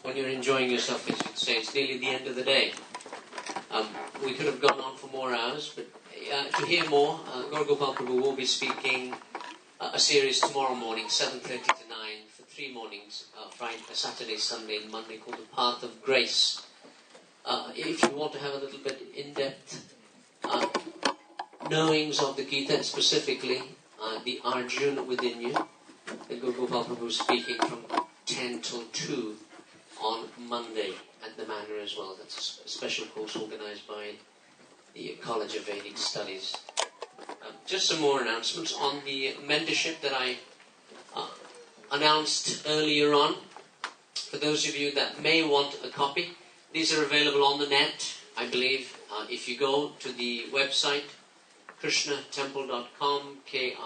when you're enjoying yourself, I should say. It's nearly the end of the day. We could have gone on for more hours, but to hear more, Gaur Gopal Prabhu will be speaking a series tomorrow morning, 7:30 to 9, for 3 mornings, Friday, Saturday, Sunday, and Monday, called The Path of Grace. If you want to have a little bit in-depth knowings of the Gita, specifically the Arjuna within you, then Gaur Gopal Prabhu is speaking from 10 till 2 on Monday at the Manor as well. That's a special course organized by the College of Vedic Studies. Just some more announcements on the mentorship that I announced earlier on. For those of you that may want a copy, these are available on the net, I believe. If you go to the website, krishnatemple.com, Krishna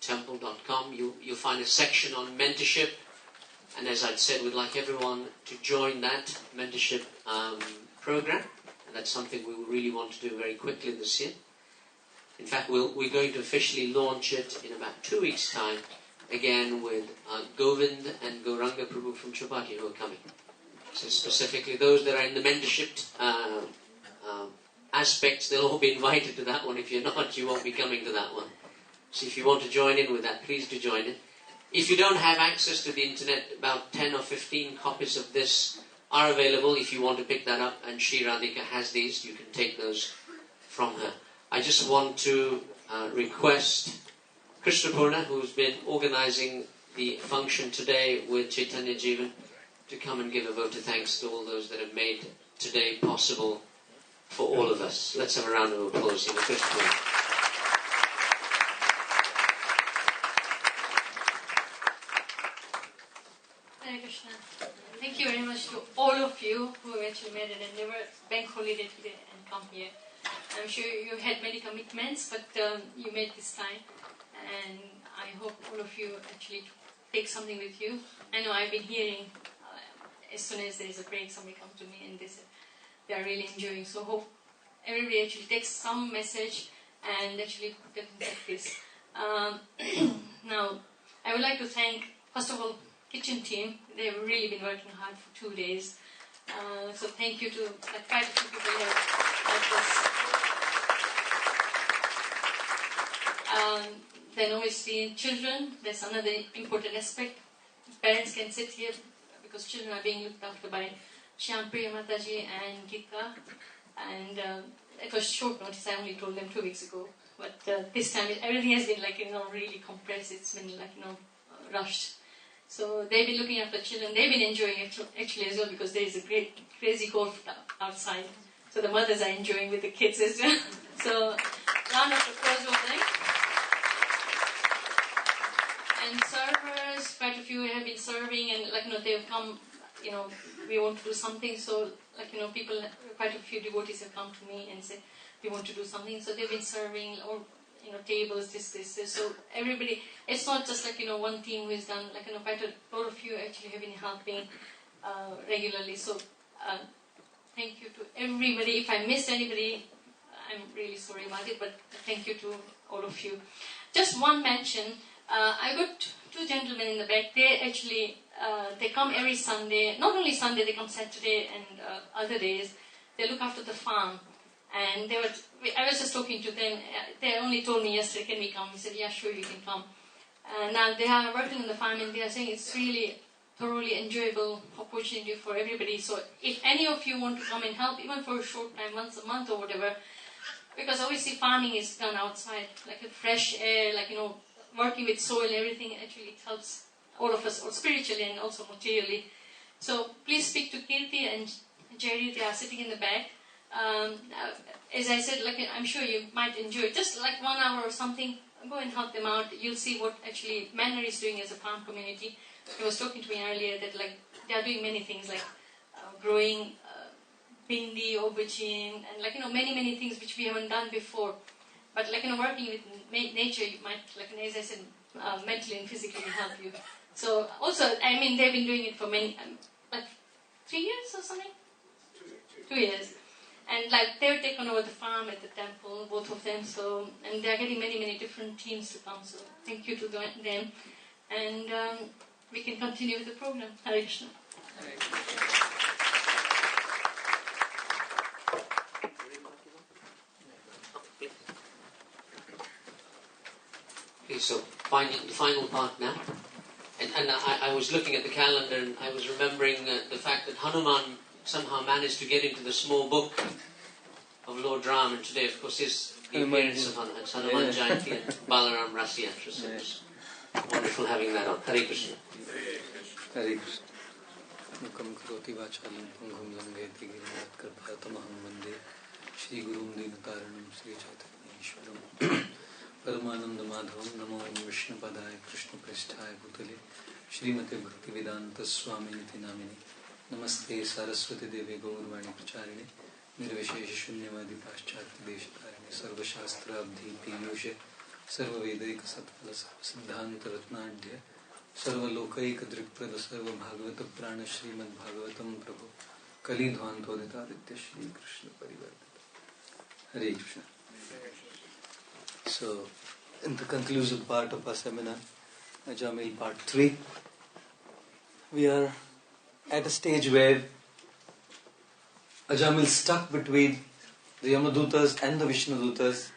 temple.com, you'll find a section on mentorship. And as I'd said, we'd like everyone to join that mentorship program. And that's something we really want to do very quickly this year. In fact, we're going to officially launch it in about 2 weeks' time, again with Govind and Gauranga Prabhu from Chapati who are coming. So specifically those that are in the mentorship aspects, they'll all be invited to that one. If you're not, you won't be coming to that one. So if you want to join in with that, please do join in. If you don't have access to the internet, about 10 or 15 copies of this are available if you want to pick that up, and Sri Radhika has these. You can take those from her. I just want to request Krishna Purna, who's been organizing the function today with Chaitanya Jeevan, to come and give a vote of thanks to all those that have made today possible for all of us. Let's have a round of applause in the Krishna Purna. Hare Krishna. Thank you very much to all of you who have actually made an endeavor, bank holiday today, and come here. I'm sure you had many commitments, but you made this time, and I hope all of you actually take something with you. I know I've been hearing as soon as there is a break, somebody comes to me and they say they are really enjoying. So hope everybody actually takes some message and actually put it in practice. Now, I would like to thank, first of all, kitchen team. They've really been working hard for 2 days. So thank you to quite a few people who have helped us. Then obviously children, that's another important aspect. Parents can sit here because children are being looked after by Shyam Priya Mataji and Gita. And it was short notice, I only told them 2 weeks ago. But this time everything has been really compressed. It's been rushed. So they've been looking after children. They've been enjoying it actually as well, because there is a great crazy golf outside. So the mothers are enjoying with the kids as well. So round of applause for them. And servers, quite a few have been serving, and they've come. We want to do something. So people, quite a few devotees have come to me and said we want to do something. So they've been serving or tables, this. So everybody, it's not just one team who is done. Quite a lot of you actually have been helping regularly. So thank you to everybody. If I missed anybody, I'm really sorry about it. But thank you to all of you. Just one mention. I got 2 gentlemen in the back. They actually they come every Sunday. Not only Sunday, they come Saturday and other days. They look after the farm. And I was just talking to them. They only told me yesterday, can we come? We said, yeah, sure, you can come. Now they are working on the farm, and they are saying it's really thoroughly enjoyable opportunity for everybody. So if any of you want to come and help, even for a short time, once a month or whatever, because obviously farming is done outside, fresh air, working with soil, everything actually helps all of us, or spiritually and also materially. So please speak to Kirti and Jerry. They are sitting in the back. As I said, I'm sure you might enjoy it. Just 1 hour or something, go and help them out. You'll see what actually Manor is doing as a farm community. He was talking to me earlier that they are doing many things growing bindi, aubergine, and many things which we haven't done before. But working with nature, you might, as I said, mentally and physically help you. So also, they've been doing it for many, 3 years or something? 2 years. And they've taken over the farm at the temple, both of them. So, and they're getting many different teams to come. So thank you to them. And we can continue with the program. Hare Krishna. Okay, so the final part now. And I was looking at the calendar and I was remembering the fact that Hanuman somehow managed to get into the small book of Lord Ram, and today, of course, is the appearance of Hanuman. It's Hanuman Jayanti and Balaram Rasiyatra. So it's wonderful having that on. Hare Krishna. Hare Krishna. Mukam karoti vachalam pangum langeti girinat karpatamaham vande Shri Gurum Dinataranam Sri Chaitanya Ishwaram Paramananda Madhavam Namo Vishnu Padaya Krishna Pristhaya Bhutale Shrimate Bhakti Vedanta Swami Niti Namini Namaste Saraswati Devi Gaurvani Pracharini Nirvishesha Shunyavadi Paschati Deshatarani Sarva Shastra Abdhi Piyushe Sarva Vedaika Satpala Siddhanta Ratnadhya Sarva Lokaika Drikprada Sarva Bhagavata Prana Srimad Bhagavatam Prabhu Kali Dhvantodita Aditya Shri Krishna Parivardhata. Hare Krishna. So, in the conclusive part of our seminar, Ajamil part 3, we are at a stage where Ajamil stuck between the Yamadutas and the Vishnudutas.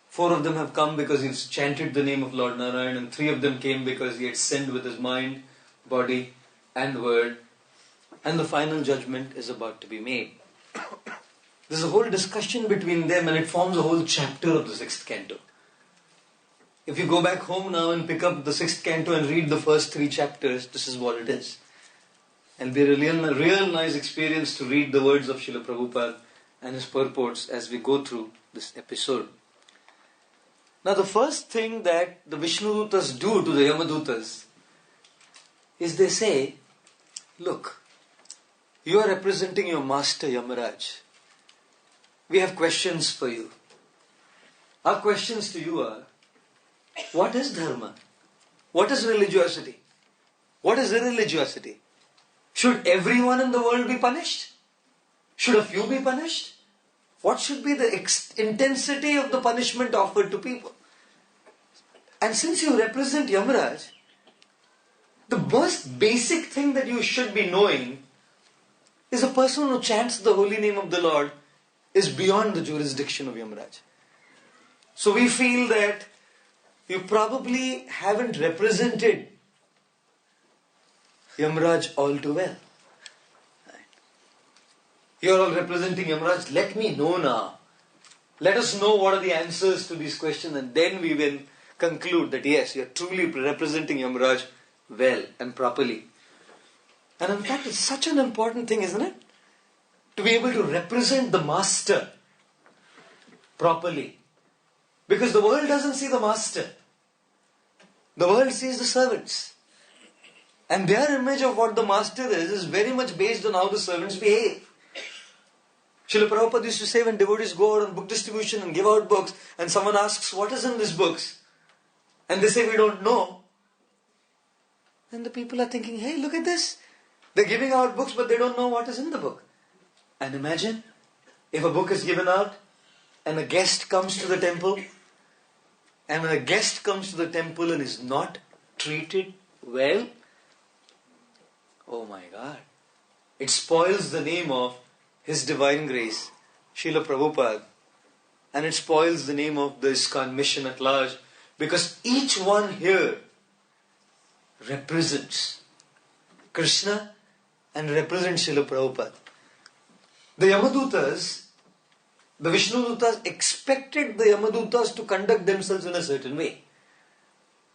4 of them have come because he's chanted the name of Lord Narayan, and 3 of them came because he had sinned with his mind, body and word. And the final judgment is about to be made. There's a whole discussion between them, and it forms a whole chapter of the 6th canto. If you go back home now and pick up the 6th canto and read the first 3 chapters, this is what it is. It'll be a real nice experience to read the words of Srila Prabhupada and his purports as we go through this episode. Now the first thing that the Vishnudutas do to the Yamadutas is they say, look, you are representing your master Yamaraj. We have questions for you. Our questions to you are, what is dharma? What is religiosity? What is irreligiosity? Should everyone in the world be punished? Should a few be punished? What should be the intensity of the punishment offered to people? And since you represent Yamaraj, the most basic thing that you should be knowing is a person who chants the holy name of the Lord is beyond the jurisdiction of Yamaraj. So we feel that you probably haven't represented Yamaraj all too well. You're all representing Yamaraj. Let me know now. Let us know what are the answers to these questions, and then we will conclude that yes, you're truly representing Yamaraj well and properly. And in fact, it's such an important thing, isn't it? To be able to represent the master properly. Because the world doesn't see the master. The world sees the servants. And their image of what the master is very much based on how the servants behave. Srila Prabhupada used to say when devotees go out on book distribution and give out books, and someone asks, what is in these books? And they say, we don't know. And the people are thinking, hey, look at this. They're giving out books, but they don't know what is in the book. And imagine if a book is given out and a guest comes to the temple, and when a guest comes to the temple and is not treated well, oh my God. It spoils the name of His Divine Grace, Srila Prabhupada, and it spoils the name of the ISKCON mission at large, because each one here represents Krishna and represents Srila Prabhupada. The Yamadutas, the Vishnudutas expected the Yamadutas to conduct themselves in a certain way.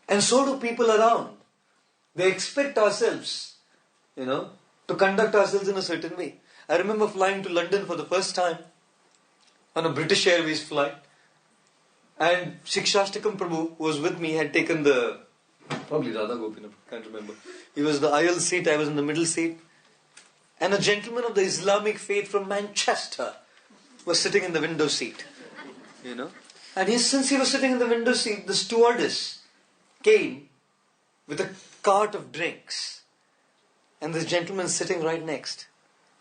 And so do people around. They expect ourselves, to conduct ourselves in a certain way. I remember flying to London for the first time on a British Airways flight. And Shikshashtakam Prabhu, who was with me, had taken probably Radha Gopinath, can't remember. He was the aisle seat, I was in the middle seat. And a gentleman of the Islamic faith from Manchester was sitting in the window seat. And since he was sitting in the window seat, the stewardess came with a cart of drinks. And this gentleman sitting right next.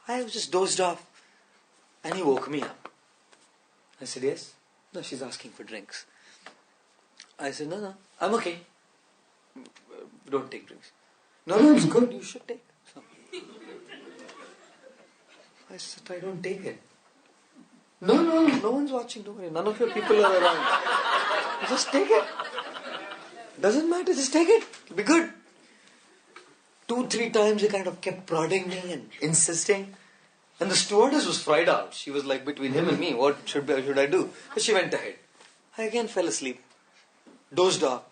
I was just dozed off. And he woke me up. I said, yes. No, she's asking for drinks. I said, no, I'm okay. Don't take drinks. No, it's good. You should take some. I said, I don't take it. No one's watching. Don't worry. None of your people are around. Just take it. Doesn't matter. Just take it. It'll be good. 2-3 times he kind of kept prodding me and insisting. And the stewardess was fried out. She was like between him and me. What should I do? But she went ahead. I again fell asleep. Dozed off.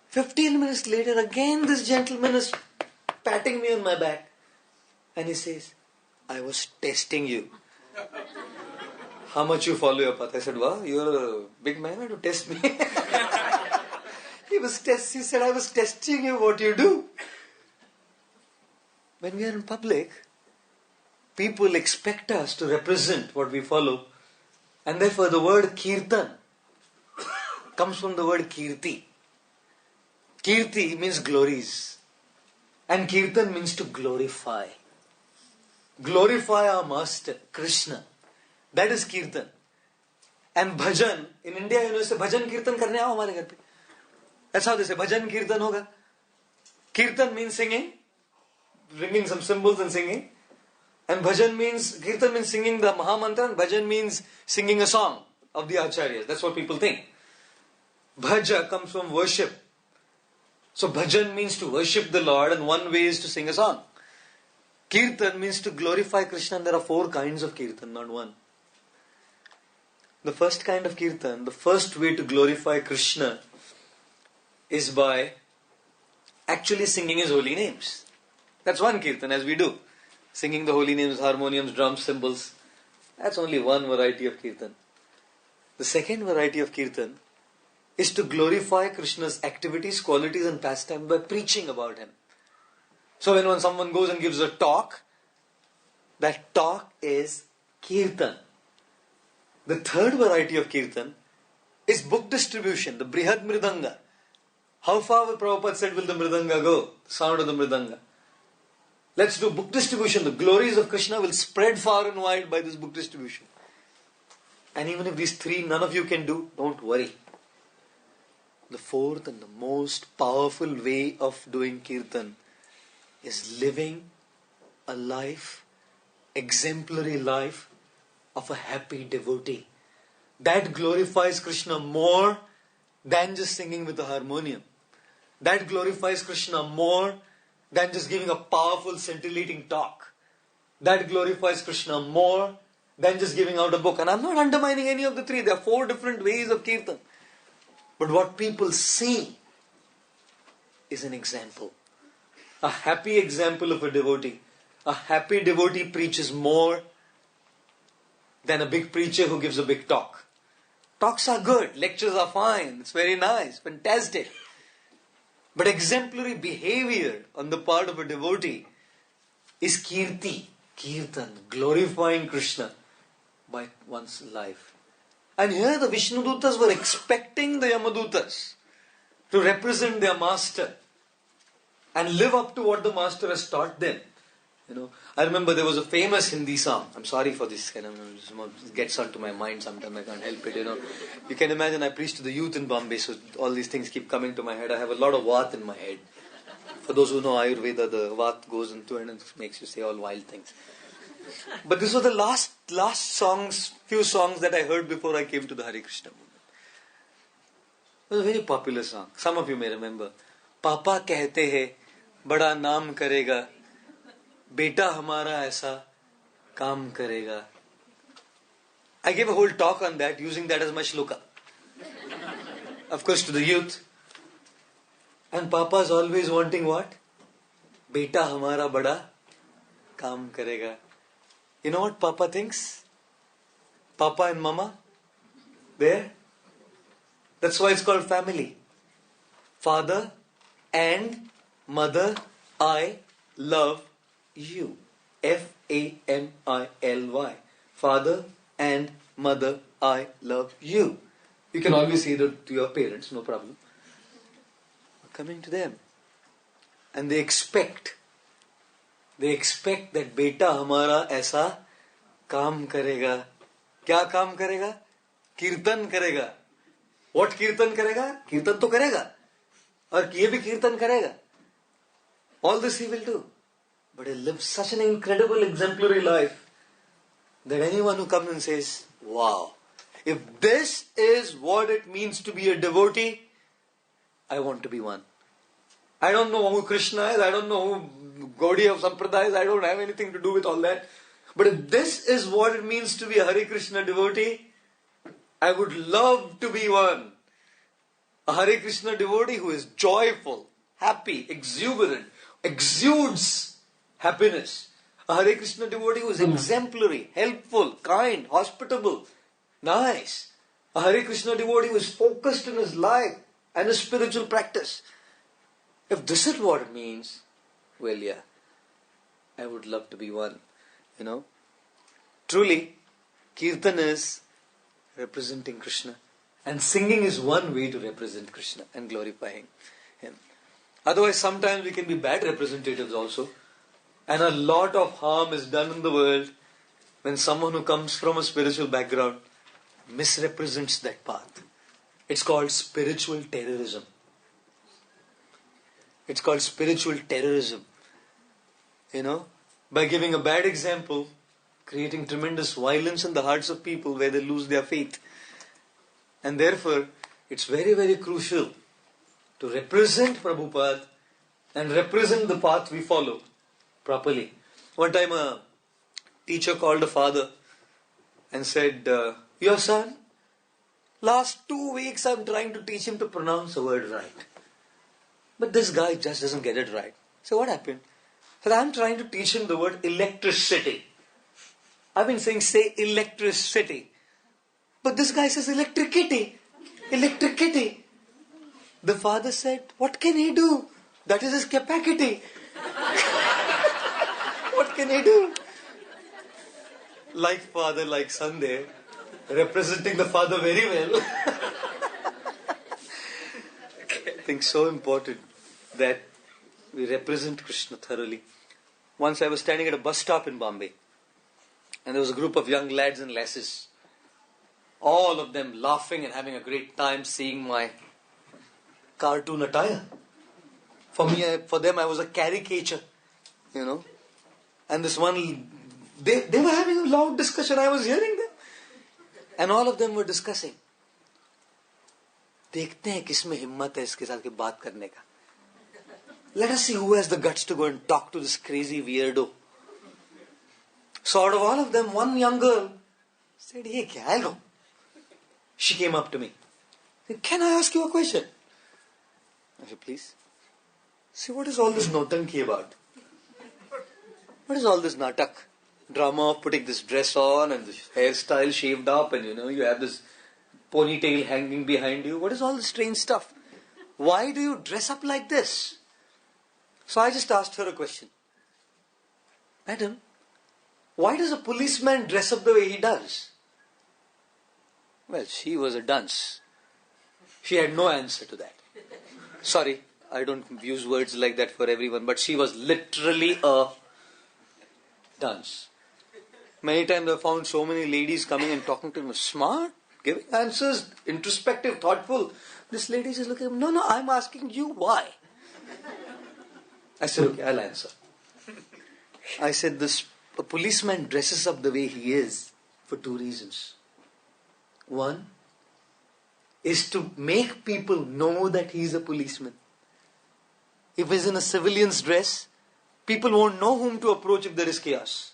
15 minutes later, again this gentleman is patting me on my back. And he says, I was testing you. How much you follow your path? I said, wow, you're a big man to test me. He said, I was testing you what you do. When we are in public, people expect us to represent what we follow. And therefore the word kirtan comes from the word kirti. Kirti means glories. And kirtan means to glorify. Glorify our master, Krishna. That is kirtan. And bhajan, in India, you know, say bhajan kirtan karne aao hamare ghar pe. That's how they say, bhajan kirtan hoga. Kirtan means singing, ringing some cymbals and singing. And kirtan means singing the Mahamantra, and bhajan means singing a song of the Acharyas. That's what people think. Bhaja comes from worship. So bhajan means to worship the Lord, and one way is to sing a song. Kirtan means to glorify Krishna, and there are 4 kinds of kirtan, not one. The first kind of kirtan, the first way to glorify Krishna is by actually singing His holy names. That's one kirtan, as we do. Singing the holy names, harmoniums, drums, cymbals. That's only one variety of kirtan. The second variety of kirtan is to glorify Krishna's activities, qualities and pastimes by preaching about Him. So when someone goes and gives a talk, that talk is kirtan. The third variety of kirtan is book distribution, the Brihad Mridanga. How far, Prabhupada said, will the Mridanga go? The sound of the Mridanga. Let's do book distribution. The glories of Krishna will spread far and wide by this book distribution. And even if these 3 none of you can do, don't worry. The fourth and the most powerful way of doing kirtan is living a life, exemplary life of a happy devotee. That glorifies Krishna more than just singing with a harmonium. That glorifies Krishna more than just giving a powerful, scintillating talk. That glorifies Krishna more than just giving out a book. And I'm not undermining any of the 3. There are 4 different ways of kirtan. But what people see is an example. A happy example of a devotee. A happy devotee preaches more than a big preacher who gives a big talk. Talks are good. Lectures are fine. It's very nice. Fantastic. But exemplary behavior on the part of a devotee is kirti, kirtan, glorifying Krishna by one's life. And here the Vishnudutas were expecting the Yamadutas to represent their master and live up to what the master has taught them. You know, I remember there was a famous Hindi song. I'm sorry for this, it gets onto my mind sometimes, I can't help it, you know. You can imagine I preach to the youth in Bombay, so all these things keep coming to my head. I have a lot of vat in my head. For those who know Ayurveda, the vat goes into it and it makes you say all wild things. But this was the last few songs that I heard before I came to the Hare Krishna movement. It was a very popular song. Some of you may remember. Papa कहते हैं बड़ा नाम करेगा बेटा हमारा ऐसा काम करेगा. I gave a whole talk on that, using that as my shloka. Of course, to the youth. And Papa is always wanting what? बेटा हमारा बड़ा काम करेगा. You know what Papa thinks? Papa and Mama? There? That's why it's called family. Father and Mother, I love you. Family. Father and Mother, I love you. You can always say that to your parents, no problem. Coming to them. And they expect that बेटा हमारा ऐसा काम करेगा. क्या काम करेगा? कीर्तन करेगा. What कीर्तन करेगा? कीर्तन तो करेगा. और ये भी कीर्तन करेगा. All this he will do. But he lives such an incredible, exemplary life that anyone who comes and says, wow, if this is what it means to be a devotee, I want to be one. I don't know who Krishna is, I don't know who Gaudiya Sampradaya is, I don't have anything to do with all that. But if this is what it means to be a Hare Krishna devotee, I would love to be one. A Hare Krishna devotee who is joyful, happy, exuberant, exudes happiness. A Hare Krishna devotee who is exemplary, helpful, kind, hospitable, nice. A Hare Krishna devotee who is focused in his life and his spiritual practice. If this is what it means, well, yeah, I would love to be one. Truly, Kirtan is representing Krishna. And singing is one way to represent Krishna and glorifying Him. Otherwise, sometimes we can be bad representatives also. And a lot of harm is done in the world when someone who comes from a spiritual background misrepresents that path. It's called spiritual terrorism. It's called spiritual terrorism. By giving a bad example, creating tremendous violence in the hearts of people where they lose their faith. And therefore, it's very, very crucial to represent Prabhupada and represent the path we follow properly. One time a teacher called a father and said, your son, last 2 weeks I'm trying to teach him to pronounce a word right. But this guy just doesn't get it right. So what happened? He said, I'm trying to teach him the word electricity. I've been saying, say electricity. But this guy says electricity. Electricity. The father said, what can he do? That is his capacity. What can he do? Like father, like son there, representing the father very well. I think so important that we represent Krishna thoroughly. Once I was standing at a bus stop in Bombay, and there was a group of young lads and lasses, all of them laughing and having a great time seeing my cartoon attire. For them I was a caricature, And this one, they were having a loud discussion, I was hearing them. And all of them were discussing. देखते हैं किसमें हिम्मत है इसके साथ बात करने का. Let us see who has the guts to go and talk to this crazy weirdo. So out of all of them, one young girl said, "Hey, kya hai lo?" She came up to me. Said, "Can I ask you a question?" I said, "Please." See, what is all this nautanki about? What is all this natak? Drama of putting this dress on and this hairstyle shaved up and you have this ponytail hanging behind you. What is all this strange stuff? Why do you dress up like this? So I just asked her a question. Madam, why does a policeman dress up the way he does? Well, she was a dunce. She had no answer to that. Sorry, I don't use words like that for everyone, but she was literally a dunce. Many times I found so many ladies coming and talking to me, smart, giving answers, introspective, thoughtful. This lady is looking at me, no, I'm asking you why. I said, okay, I'll answer. I said, a policeman dresses up the way he is for 2 reasons. One is to make people know that he's a policeman. If he's in a civilian's dress, people won't know whom to approach if there is chaos.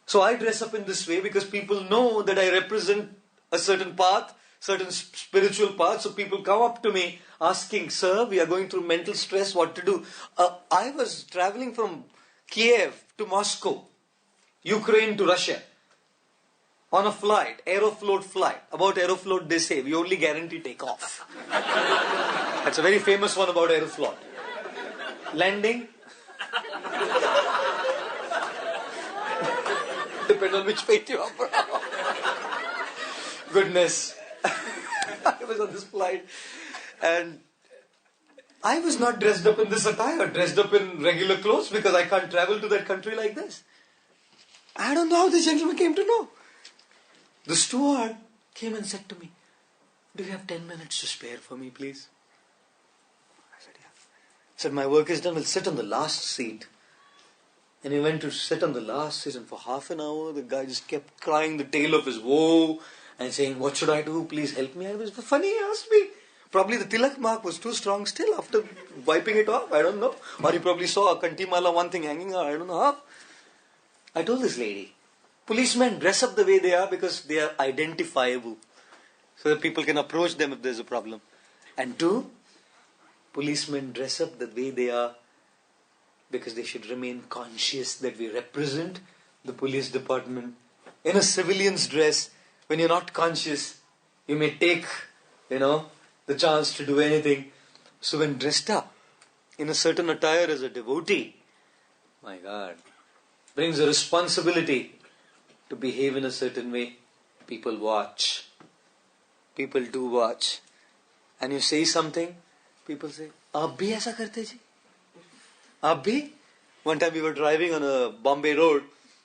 So I dress up in this way because people know that I represent a certain path, certain spiritual path. So people come up to me asking, "Sir, we are going through mental stress, what to do?" I was traveling from Kiev to Moscow, Ukraine to Russia, on a flight, Aeroflot flight. About Aeroflot they say, we only guarantee takeoff. That's a very famous one about Aeroflot. Landing, depends on which fate you are from. Goodness. I was on this flight and I was not dressed up in this attire, dressed up in regular clothes because I can't travel to that country like this. I don't know how this gentleman came to know. The steward came and said to me, "Do you have 10 minutes to spare for me, please?" I said, "Yeah." Said, my work is done, we'll sit on the last seat. And he went to sit on the last seat, and for half an hour, the guy just kept crying the tale of his woe and saying, what should I do? Please help me. It was funny, he asked me. Probably the tilak mark was too strong still after wiping it off. I don't know. Or he probably saw a kantimala, one thing hanging out. I don't know how. I told this lady, policemen dress up the way they are because they are identifiable. So that people can approach them if there's a problem. And two, policemen dress up the way they are because they should remain conscious that we represent the police department. In a civilian's dress, when you're not conscious, you may take, the chance to do anything. So when dressed up in a certain attire as a devotee, my God, brings a responsibility to behave in a certain way. People watch. People do watch. And you say something, people say, "Aap bhi aisa karte ji? Aap bhi?" One time we were driving on a Bombay road,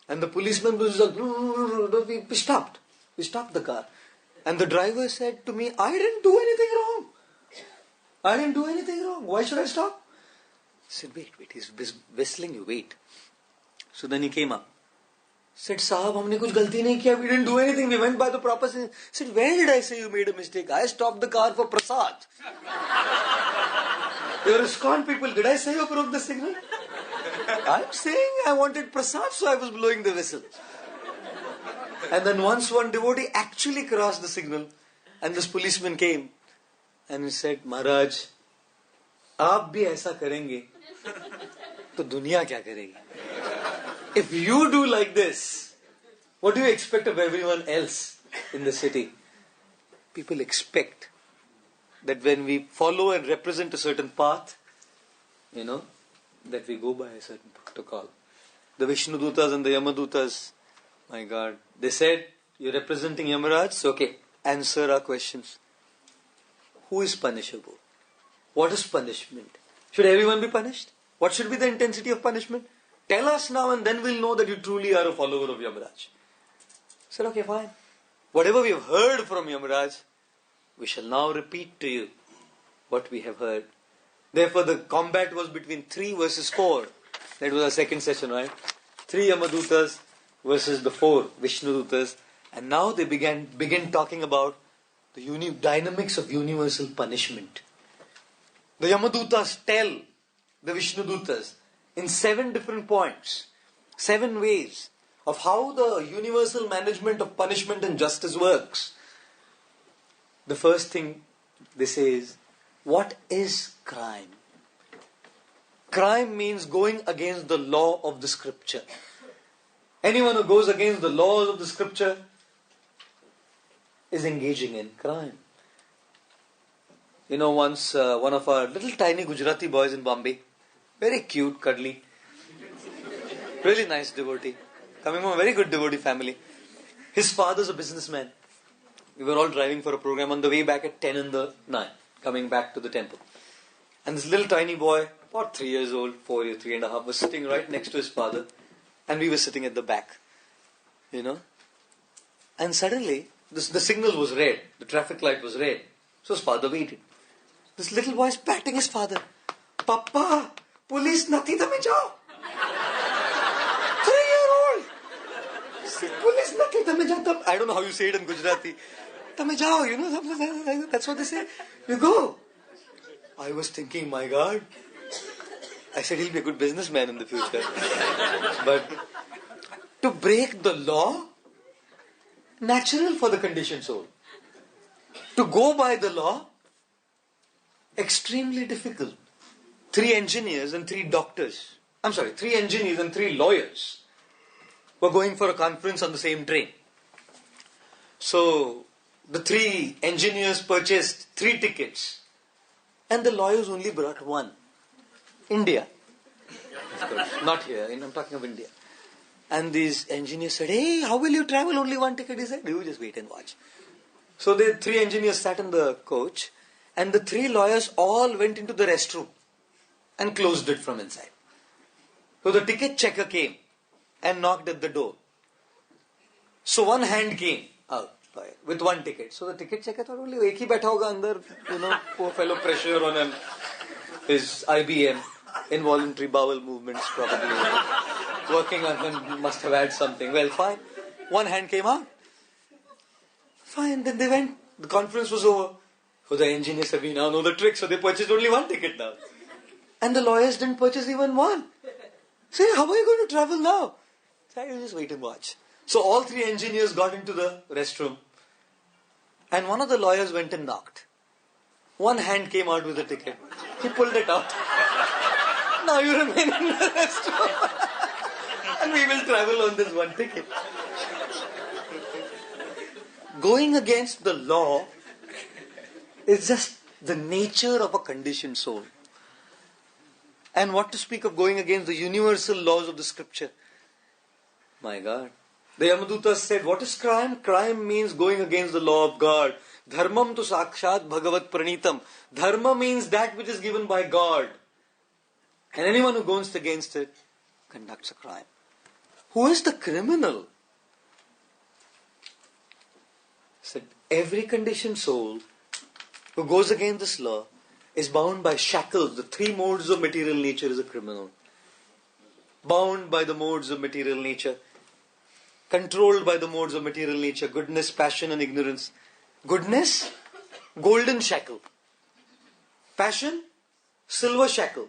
and the policeman was like, we stopped. We stopped the car. And the driver said to me, I didn't do anything wrong. I didn't do anything wrong. Why should I stop? I said, wait, he's whistling you, wait. So then he came up. Said, Sahab, humne kuch galti nahi kiya. We didn't do anything. We went by the proper signal. Said, where did I say you made a mistake? I stopped the car for prasad. You're ISKCON people. Did I say you broke the signal? I'm saying I wanted prasad, so I was blowing the whistle. And then once one devotee actually crossed the signal, and this policeman came, and he said, Maharaj, aap bhi aisa karenge, to dunya kya karegi? If you do like this, what do you expect of everyone else in the city? People expect that when we follow and represent a certain path, that we go by a certain protocol. The Vishnu Dutas and the Yamadutas, my God, they said, you're representing Yamaraj, so okay, answer our questions. Who is punishable? What is punishment? Should everyone be punished? What should be the intensity of punishment? Tell us now, and then we'll know that you truly are a follower of Yamaraj. I said, okay, fine. Whatever we have heard from Yamaraj, we shall now repeat to you what we have heard. Therefore, the combat was between 3 versus 4. That was our second session, right? 3 Yamadutas versus the 4 Vishnudutas. And now they begin talking about the dynamics of universal punishment. The Yamadutas tell the Vishnudutas in 7 different points, 7 ways of how the universal management of punishment and justice works. The first thing they say is, what is crime? Crime means going against the law of the scripture. Anyone who goes against the laws of the scripture is engaging in crime. Once one of our little tiny Gujarati boys in Bombay, very cute, cuddly, really nice devotee, coming from a very good devotee family. His father's a businessman. We were all driving for a program on the way back at 10 in the night, coming back to the temple. And this little tiny boy, about 3 years old, 4 years, 3.5, was sitting right next to his father. And we were sitting at the back, And suddenly, the signal was red. The traffic light was red. So his father waited. This little boy is patting his father. Papa, police nathi tame jao. 3-year-old. Police nathi tame jao. I don't know how you say it in Gujarati. Tame jao, something like that. That's what they say. You go. I was thinking, my God. I said he'll be a good businessman in the future. But to break the law, natural for the conditioned soul. To go by the law, extremely difficult. 3 engineers and 3 doctors. 3 engineers and 3 lawyers were going for a conference on the same train. So, the 3 engineers purchased 3 tickets. And the lawyers only brought 1. India. Of course, not here. I'm talking of India. And these engineers said, hey, how will you travel? Only 1 ticket. He said, you just wait and watch. So the 3 engineers sat in the coach, and the 3 lawyers all went into the restroom and closed it from inside. So the ticket checker came and knocked at the door. So one hand came out with 1 ticket. So the ticket checker thought only ek hi baitha hoga andar, poor fellow pressure on him. his IBM, involuntary bowel movements probably. Working on him, must have had something. Well, fine. One hand came out. Fine, then they went. The conference was over. So the engineers said, we now know the trick, so they purchased only one ticket now. And the lawyers didn't purchase even one. Say, how are you going to travel now? Say, you just wait and watch. So all three engineers got into the restroom. And one of the lawyers went and knocked. One hand came out with the ticket. He pulled it out. Now you remain in the restroom. And we will travel on this one ticket. Going against the law is just the nature of a conditioned soul. And what to speak of going against the universal laws of the scripture? My God. The Yamadutas said, what is crime? Crime means going against the law of God. Dharmam tu sakshat bhagavat pranitam. Dharma means that which is given by God. And anyone who goes against it conducts a crime. Who is the criminal? Said, every conditioned soul who goes against this law is bound by shackles. The three modes of material nature is a criminal. Bound by the modes of material nature. Controlled by the modes of material nature. Goodness, passion and ignorance. Goodness, golden shackle. Passion, silver shackle.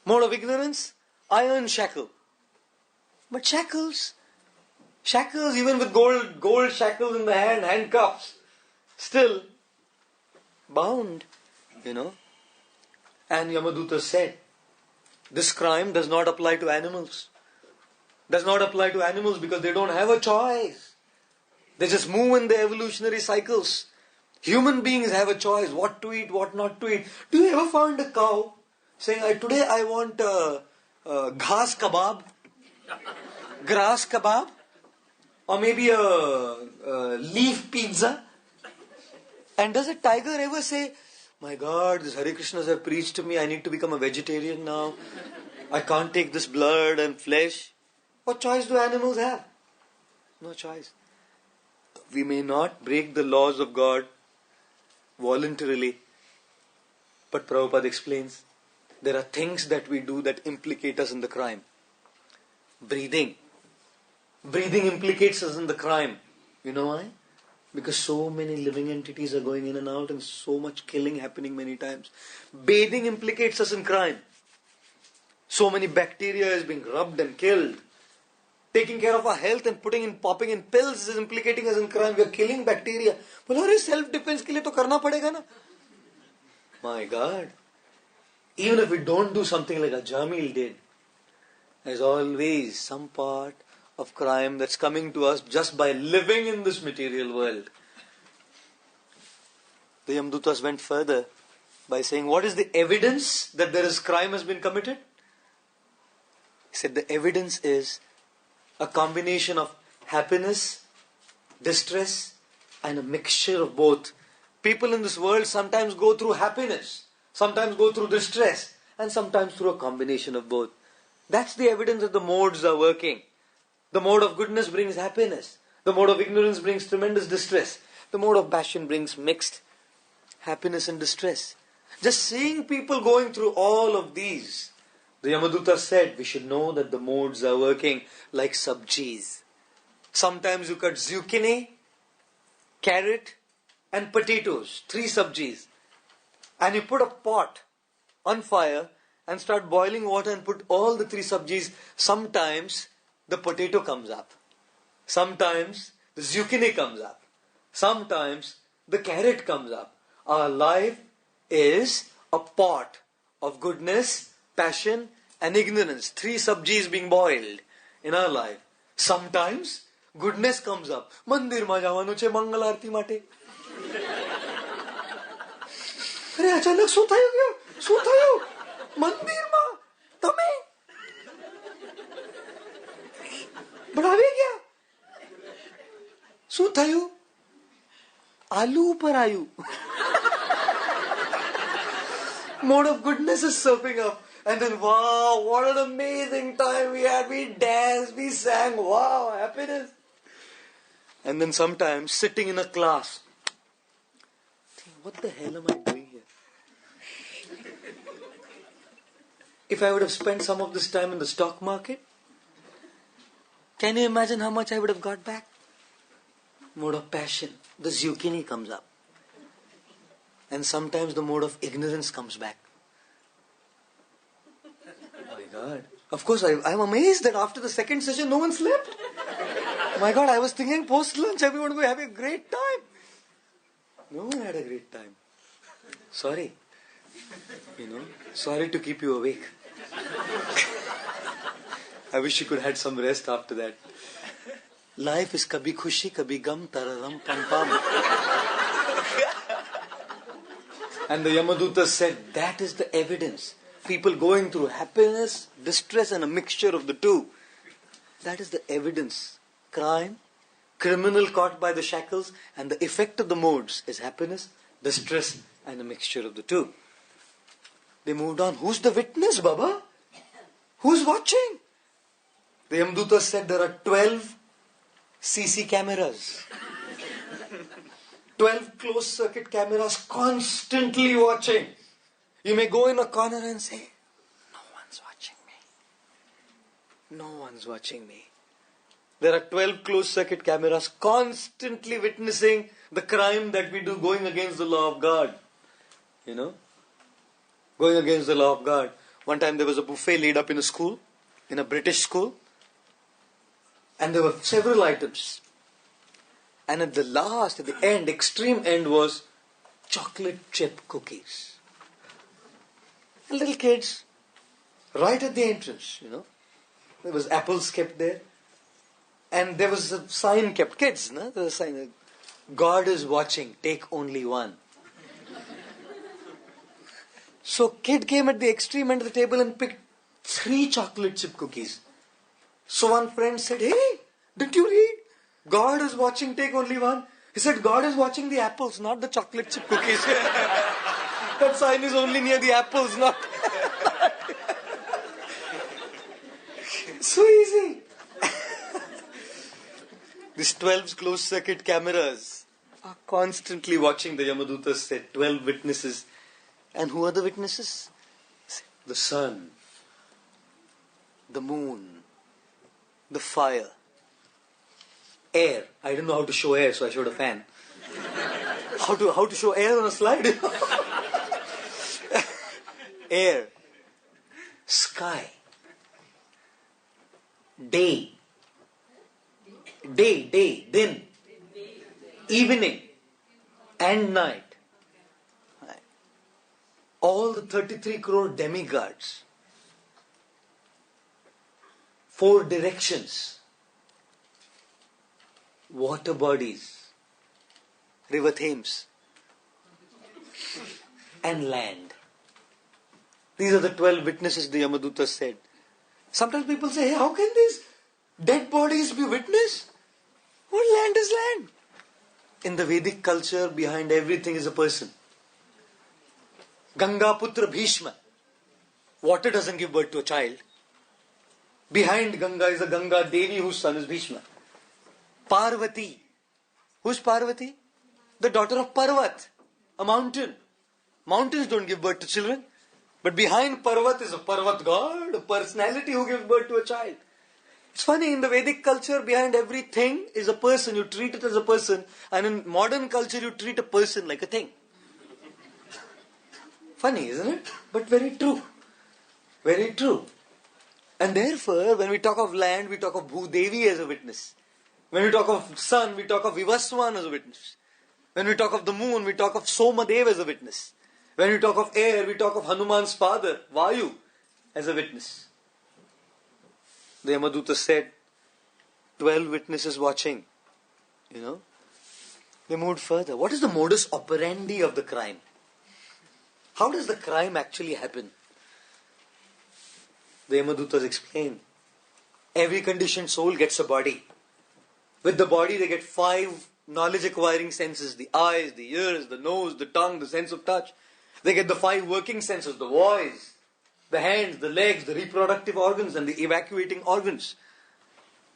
Mode of ignorance, iron shackle. But shackles even with gold shackles in the hand, handcuffs, still bound, And Yamaduta said, this crime does not apply to animals. Does not apply to animals because they don't have a choice. They just move in the evolutionary cycles. Human beings have a choice, what to eat, what not to eat. Do you ever find a cow saying, today I want ghas kebab, grass kebab, or maybe a leaf pizza? And does a tiger ever say, my God, these Hare Krishnas have preached to me, I need to become a vegetarian now. I can't take this blood and flesh. What choice do animals have? No choice. We may not break the laws of God voluntarily. But Prabhupada explains, there are things that we do that implicate us in the crime. Breathing. Breathing implicates us in the crime. You know why? Because so many living entities are going in and out and so much killing happening many times. Bathing implicates us in crime. So many bacteria is being rubbed and killed. Taking care of our health and popping in pills is implicating us in crime. We are killing bacteria. But self-defense ke liye to karna padega na. My God. Even if we don't do something like a Jamil did, there's always some part of crime that's coming to us just by living in this material world. The Yamdutas went further by saying, what is the evidence that there is crime has been committed? He said the evidence is a combination of happiness, distress, and a mixture of both. People in this world sometimes go through happiness, sometimes go through distress, and sometimes through a combination of both. That's the evidence that the modes are working. The mode of goodness brings happiness. The mode of ignorance brings tremendous distress. The mode of passion brings mixed happiness and distress. Just seeing people going through all of these, the Yamaduta said, we should know that the modes are working like sabjis. Sometimes you cut zucchini, carrot, and potatoes. 3 sabjis. And you put a pot on fire and start boiling water and put all the 3 sabjis. Sometimes the potato comes up. Sometimes the zucchini comes up. Sometimes the carrot comes up. Our life is a pot of goodness, passion and ignorance. 3 sabjis being boiled in our life. Sometimes goodness comes up. Mandir ma jawanu છે મંગલ આરતી માટે. અરે અચાનક શું થયું ગયું? શું થયું? મંદિરમાં તમે બનાવી ગયા? શું થયું? આલુ ઉપર આવ્યું. Mode of goodness is surfing up. And then, wow, what an amazing time we had. We danced, we sang, wow, happiness. And then sometimes sitting in a class, think, what the hell am I doing here? if I would have spent some of this time in the stock market, can you imagine how much I would have got back? Mode of passion. The zucchini comes up. And sometimes the mode of ignorance comes back. Oh my God. Of course, I'm amazed that after the second session, no one slept. My God, I was thinking post-lunch, everyone will be having a great time. No one had a great time. Sorry. Sorry to keep you awake. I wish you could have had some rest after that. Life is kabhi khushi, kabhi gam, tararam, pam pam. And the Yamaduta said, that is the evidence. People going through happiness, distress and a mixture of the two. That is the evidence. Crime, criminal caught by the shackles, and the effect of the modes is happiness, distress and a mixture of the two. They moved on. Who's the witness, Baba? Who's watching? The Yamaduta said there are 12 CC cameras. 12 closed circuit cameras constantly watching. You may go in a corner and say, no one's watching me. No one's watching me. There are 12 closed circuit cameras constantly witnessing the crime that we do, going against the law of God. Going against the law of God. One time there was a buffet laid up in a school, in a British school. And there were several items. And at the end, extreme end was chocolate chip cookies. And little kids, right at the entrance, there was apples kept there. And there was a sign kept. Kids, no? There was a sign, God is watching, take only one. So kid came at the extreme end of the table and picked 3 chocolate chip cookies. So one friend said, hey, didn't you read? God is watching, take only one. He said, God is watching the apples, not the chocolate chip cookies. That sign is only near the apples, not... So easy. These 12 closed circuit cameras are constantly watching, the Yamadutas said, 12 witnesses. And who are the witnesses? The sun, the moon, the fire, air. I don't know how to show air, so I showed a fan. How to show air on a slide? Air, sky, day, din, evening and night. All the 33 crore demigods, 4 directions, water bodies, river Thames, and land. These are the 12 witnesses, the Yamaduta said. Sometimes people say, hey, how can these dead bodies be witness? What land is land? In the Vedic culture, behind everything is a person. Ganga Putra Bhishma. Water doesn't give birth to a child. Behind Ganga is a Ganga Devi whose son is Bhishma. Parvati. Who's Parvati? The daughter of Parvat, a mountain. Mountains don't give birth to children. But behind Parvat is a Parvat god, a personality who gives birth to a child. It's funny, in the Vedic culture, behind everything is a person. You treat it as a person. And in modern culture, you treat a person like a thing. Funny, isn't it? But very true. Very true. And therefore, when we talk of land, we talk of Bhudevi as a witness. When we talk of sun, we talk of Vivaswan as a witness. When we talk of the moon, we talk of Somadev as a witness. When we talk of air, we talk of Hanuman's father, Vayu, as a witness. The Yamaduta said, 12 witnesses watching. They moved further. What is the modus operandi of the crime? How does the crime actually happen? The Yamadutas explain. Every conditioned soul gets a body. With the body they get 5 knowledge acquiring senses. The eyes, the ears, the nose, the tongue, the sense of touch. They get the 5 working senses. The voice, the hands, the legs, the reproductive organs and the evacuating organs.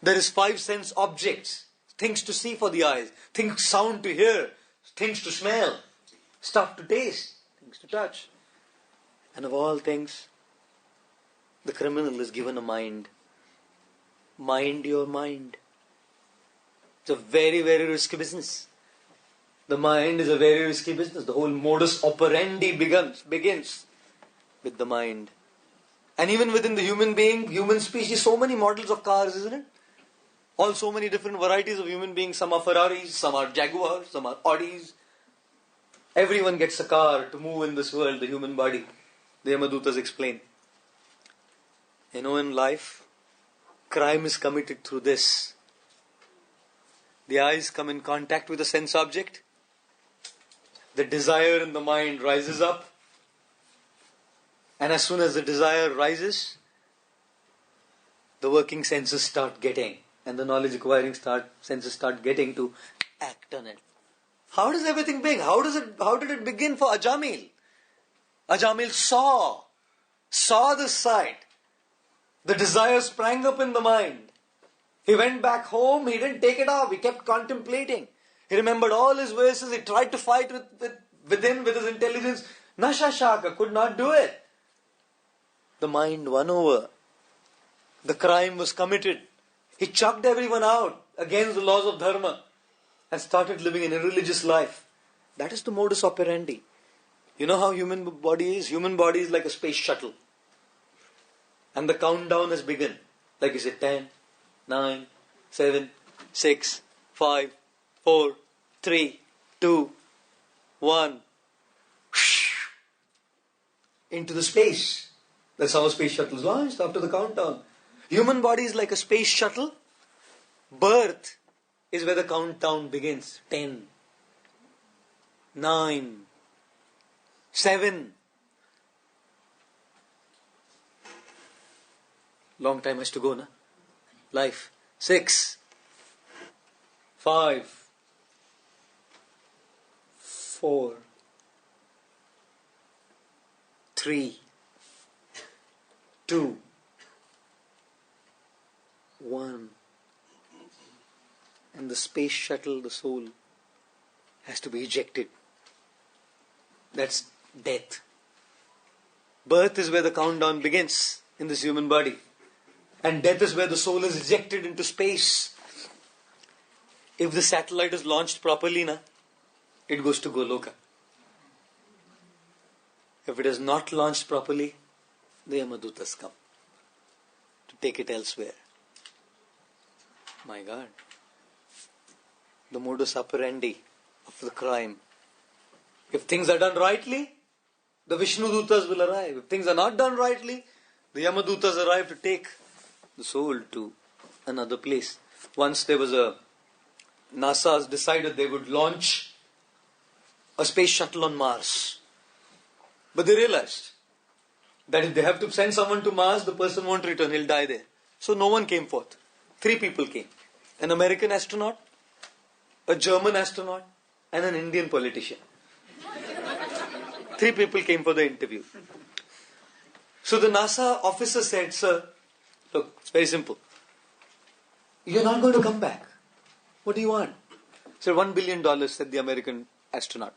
There is 5 sense objects. Things to see for the eyes. Things, sound to hear. Things to smell. Stuff to taste. Things to touch. And of all things, The criminal is given a mind. Mind your mind. It's a very, very risky business. The mind is a very risky business. The whole modus operandi begins with the mind. And even within the human being, human species, so many models of cars, isn't it? All so many different varieties of human beings. Some are Ferraris, some are Jaguars, some are Audis. Everyone gets a car to move in this world, the human body. The Yamadutas explain. In life, crime is committed through this. The eyes come in contact with a sense object. The desire in the mind rises up. And as soon as the desire rises, the working senses start getting, and the knowledge acquiring senses start getting to act on it. How does everything begin? How did it begin for Ajamil? Ajamil saw the sight. The desire sprang up in the mind. He went back home, he didn't take it off, he kept contemplating. He remembered all his verses, he tried to fight within with his intelligence. Nasha Shaka could not do it. The mind won over. The crime was committed. He chucked everyone out against the laws of dharma and started living an irreligious life. That is the modus operandi. You know how human body is? Human body is like a space shuttle. And the countdown has begun. Like you said, 10, 9, 7, 6, 5, 4, 3, 2, 1. Into the space. That's how a space shuttle is launched after the countdown. Human body is like a space shuttle. Birth is where the countdown begins. 10, 9, 7. Long time has to go, na? Life. 6, 5, 4, 3, 2, 1. And the space shuttle, the soul, has to be ejected. That's death. Birth is where the countdown begins in this human body. And death is where the soul is ejected into space. If the satellite is launched properly, it goes to Goloka. If it is not launched properly, the Yamadutas come to take it elsewhere. My God. The modus operandi of the crime. If things are done rightly, the Vishnudutas will arrive. If things are not done rightly, the Yamadutas arrive to take the soul to another place. Once there was NASA decided they would launch a space shuttle on Mars. But they realized that if they have to send someone to Mars, the person won't return, he'll die there. So no one came forth. 3 people came. An American astronaut, a German astronaut, and an Indian politician. 3 people came for the interview. So the NASA officer said, "Sir, look, it's very simple. You're not going to come back. What do you want?" He said, $1 billion, said the American astronaut.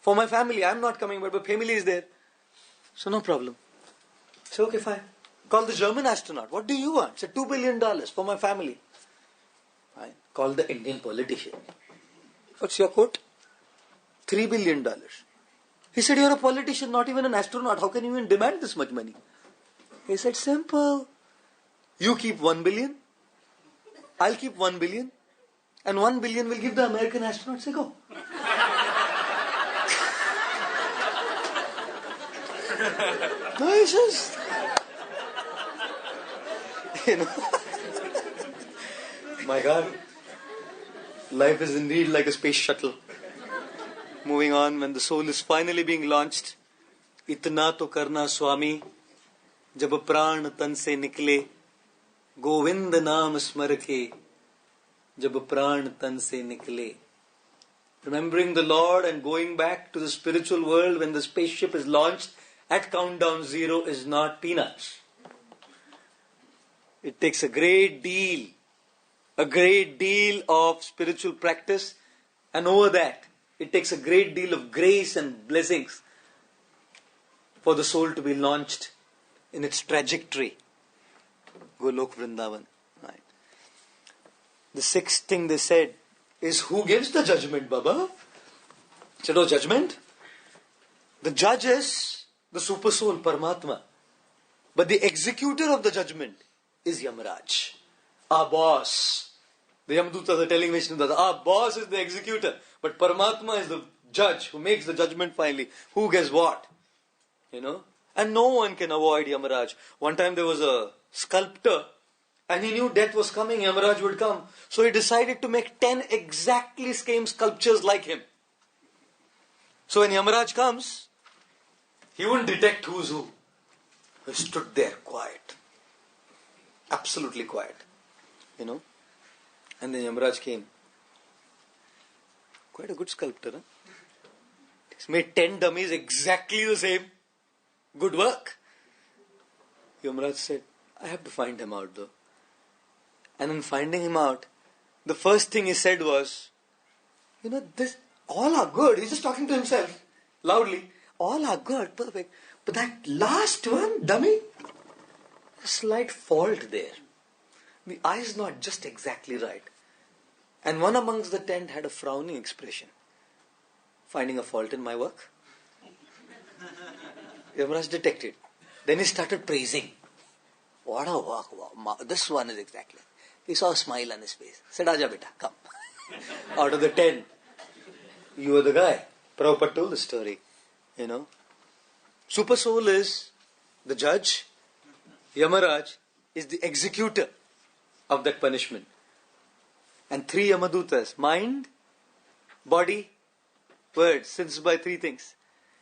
"For my family, I'm not coming, but my family is there. So no problem." He said, "Okay, fine. Call the German astronaut. What do you want?" He said, $2 billion for my family. Fine. Call the Indian politician. What's your quote? $3 billion. He said, "You're a politician, not even an astronaut. How can you even demand this much money?" He said, "Simple. You keep 1 billion. I'll keep 1 billion. And 1 billion will give the American astronaut." Say, "Go." No, it's just, my God. Life is indeed like a space shuttle. Moving on, when the soul is finally being launched, "Itna to karna Swami, jab pran tan se nikle, Govind naam smar ke, jab pran tan se nikle." Remembering the Lord and going back to the spiritual world when the spaceship is launched at countdown 0 is not peanuts. It takes a great deal of spiritual practice, and over that, it takes a great deal of grace and blessings for the soul to be launched in its trajectory. Golok Vrindavan. Right. The sixth thing they said is, who gives the judgment, Baba? Said, oh, judgment? The judge is the super soul, Paramatma. But the executor of the judgment is Yamaraj, our boss. The Yamadutas are telling Vishnu, our boss is the executor, but Paramatma is the judge who makes the judgment finally. Who gets what? And no one can avoid Yamaraj. One time there was a sculptor, and he knew death was coming, Yamaraj would come. So he decided to make 10 exactly same sculptures like him. So when Yamaraj comes, he wouldn't detect who's who. He stood there quiet. Absolutely quiet. And then Yamaraj came. Quite a good sculptor, huh? He's made 10 dummies exactly the same. Good work. Yamaraj said, I have to find him out though. And in finding him out, the first thing he said was, this, all are good. He's just talking to himself loudly. All are good, perfect. But that last one, dummy, a slight fault there. The eye is not just exactly right. And one amongst the 10 had a frowning expression. Finding a fault in my work? Yamaraj detected. Then he started praising. What a work. Wow. This one is exactly. He saw a smile on his face. Said, Aja beta, come. Out of the 10, you are the guy. Prabhupada told the story. Super soul is the judge. Yamaraj is the executor of that punishment. And 3 Yamadutas, mind, body, word, sins by 3 things.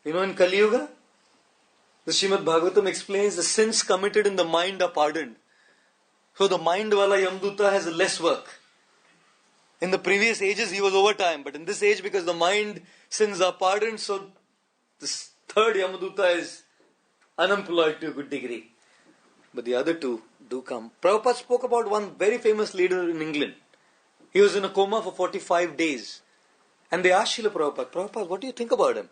In Kali Yuga, the Srimad Bhagavatam explains the sins committed in the mind are pardoned. So the mind wala Yamaduta has less work. In the previous ages he was overtime, but in this age, because the mind sins are pardoned, so this 3rd Yamaduta is unemployed to a good degree. But the other 2 do come. Prabhupada spoke about one very famous leader in England. He was in a coma for 45 days. And they asked Srila Prabhupada, what do you think about him?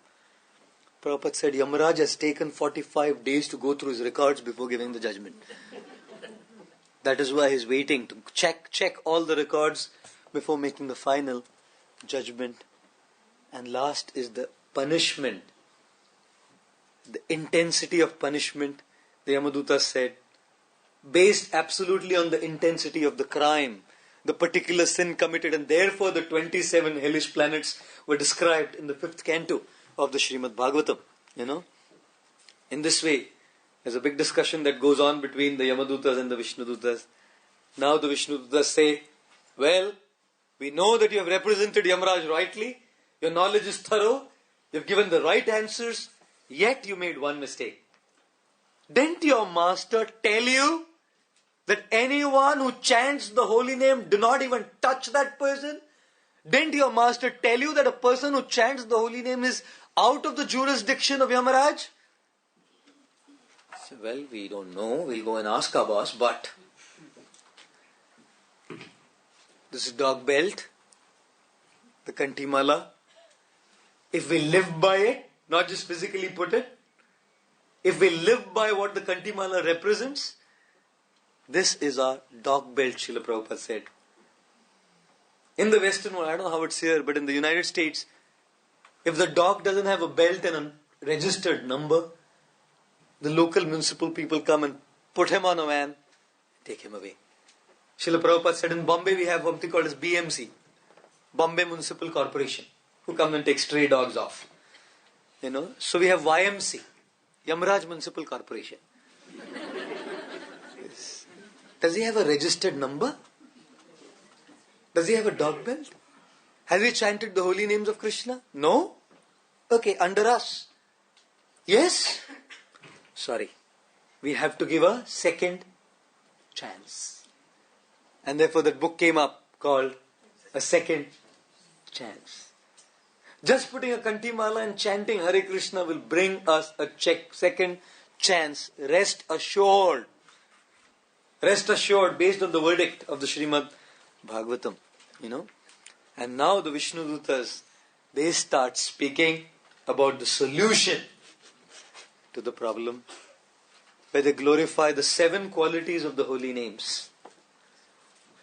Prabhupada said, Yamaraj has taken 45 days to go through his records before giving the judgment. That is why he's waiting to check all the records before making the final judgment. And last is the punishment. The intensity of punishment, the Yamaduta said, based absolutely on the intensity of the crime, the particular sin committed, and therefore the 27 hellish planets were described in the 5th canto of the Srimad Bhagavatam. In this way, there's a big discussion that goes on between the Yamadutas and the Vishnudutas. Now the Vishnudutas say, well, we know that you have represented Yamaraj rightly, your knowledge is thorough, you've given the right answers, yet you made one mistake. Didn't your master tell you that anyone who chants the holy name, do not even touch that person? Didn't your master tell you that a person who chants the holy name is out of the jurisdiction of Yamaraj? So, well, we don't know. We'll go and ask our boss, but this dog belt, the Kantimala, if we live by it, not just physically put it, if we live by what the Kantimala represents, this is our dog belt, Srila Prabhupada said. In the Western world, I don't know how it's here, but in the United States, if the dog doesn't have a belt and a registered number, the local municipal people come and put him on a van, take him away. Srila Prabhupada said in Bombay we have something called as BMC, Bombay Municipal Corporation, who come and take stray dogs off. So we have YMC, Yamaraj Municipal Corporation. Does he have a registered number? Does he have a dog belt? Has he chanted the holy names of Krishna? No? Okay, under us. Yes? Sorry. We have to give a second chance. And therefore that book came up called A Second Chance. Just putting a Kantimala and chanting Hare Krishna will bring us a second chance. Rest assured. Rest assured, based on the verdict of the Srimad Bhagavatam. And now the Vishnudutas, they start speaking about the solution to the problem where they glorify the 7 qualities of the holy names.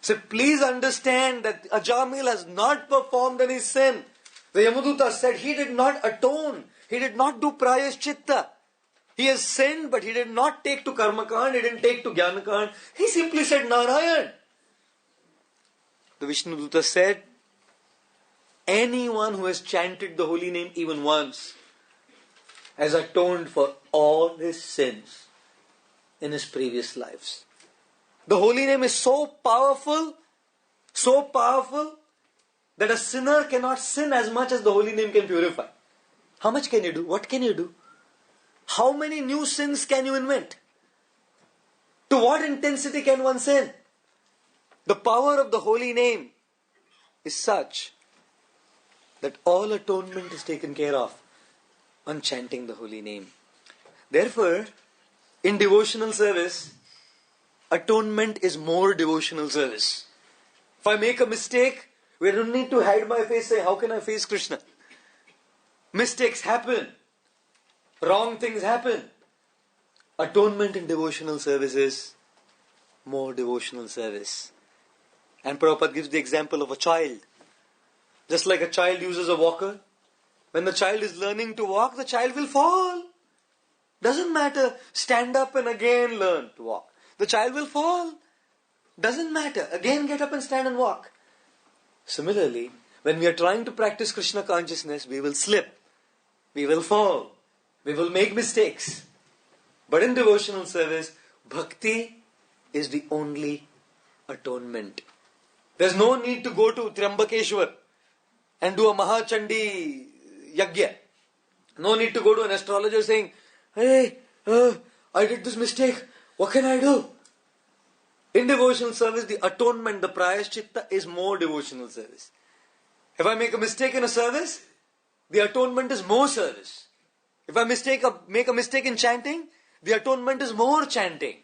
So please understand that Ajamil has not performed any sin. The Yamaduta said he did not atone. He did not do prayashchitta. He has sinned, but he did not take to Karmakand. He didn't take to Jnanakand. He simply said Narayan. The Vishnuduta said, anyone who has chanted the holy name even once has atoned for all his sins in his previous lives. The holy name is so powerful that a sinner cannot sin as much as the holy name can purify. How much can you do? What can you do? How many new sins can you invent? To what intensity can one sin? The power of the holy name is such that all atonement is taken care of on chanting the holy name. Therefore, in devotional service, atonement is more devotional service. If I make a mistake, we don't need to hide my face saying, how can I face Krishna? Mistakes happen. Wrong things happen. Atonement in devotional service is more devotional service. And Prabhupada gives the example of a child. Just like a child uses a walker, when the child is learning to walk, the child will fall. Doesn't matter. Stand up and again learn to walk. The child will fall. Doesn't matter. Again get up and stand and walk. Similarly, when we are trying to practice Krishna consciousness, we will slip. We will fall. We will make mistakes. But in devotional service, bhakti is the only atonement. There's no need to go to Triambakeshwar and do a Mahachandi Yagya. No need to go to an astrologer saying, hey, I did this mistake. What can I do? In devotional service, the atonement, the prayashchitta is more devotional service. If I make a mistake in a service, the atonement is more service. If I make a mistake in chanting, the atonement is more chanting.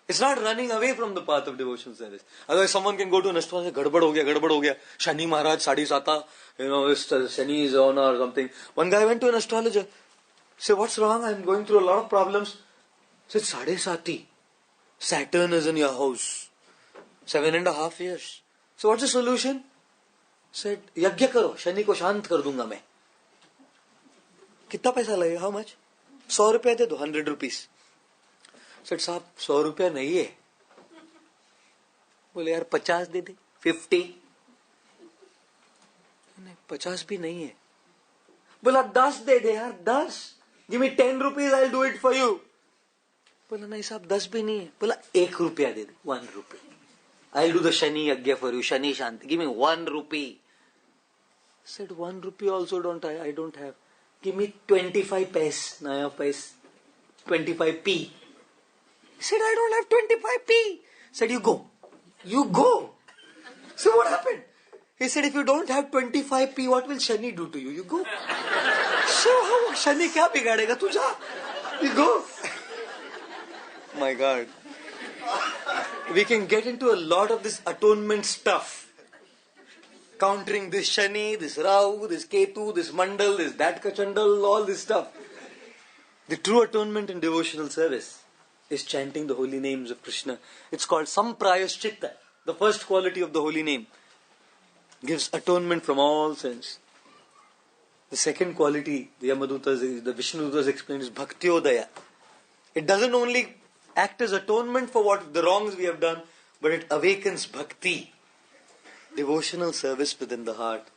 It's not running away from the path of devotional service. Otherwise, someone can go to an astrologer, gadbad ho gaya. Shani Maharaj, Sadi Sata, Shani is on or something. One guy went to an astrologer. Said, what's wrong? I'm going through a lot of problems. Said, Sade Sati. Saturn is in your house. 7.5 years. So what's the solution? Said, Yagya karo. Shani ko shant kar dunga main. Kitna paisa lagega? How much? 100 rupees de do, 100 rupees. Said, साहब 100 रुपया नहीं है. बोले यार 50 दे दे, 50. नहीं 50 भी नहीं है. बोला 10 दे दे यार, 10. Give me 10 rupees, I'll do it for you. बोला नहीं साहब 10 भी नहीं है. बोला 1 रुपया दे दे, 1 rupee. I'll do the Shani Yagya for you, Shani Shanti. Give me 1 rupee. Said 1 rupee also I don't have. Give me 25 paise, naya paise, 25p. Said, I don't have 25p. Said, you go. You go. So what happened? He said, if you don't have 25p, what will Shani do to you? You go. So how Shani kya bigadega? Tu ja. You go. My God. We can get into a lot of this atonement stuff. Countering this Shani, this Rahu, this Ketu, this Mandal, this that Kachandal, all this stuff. The true atonement in devotional service is chanting the holy names of Krishna. It's called Samprayashchitta. The first quality of the holy name gives atonement from all sins. The second quality, the Yamadutas, the Vishnudutas explain, is Bhaktiodaya. It doesn't only act as atonement for what the wrongs we have done, but it awakens bhakti, devotional service within the heart.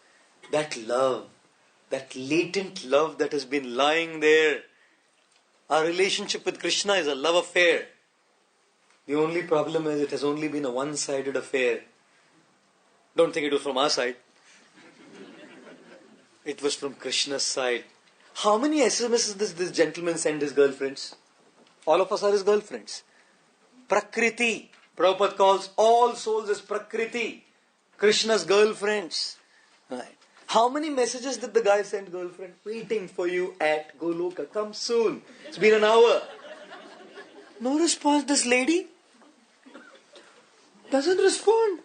That love, that latent love that has been lying there. Our relationship with Krishna is a love affair. The only problem is it has only been a one-sided affair. Don't think it was from our side. It was from Krishna's side. How many SMSs does this gentleman send his girlfriends? All of us are his girlfriends. Prakriti. Prabhupada calls all souls as Prakriti. Krishna's girlfriends. Right. How many messages did the guy send girlfriend? Waiting for you at Goloka. Come soon. It's been an hour. No response. This lady doesn't respond.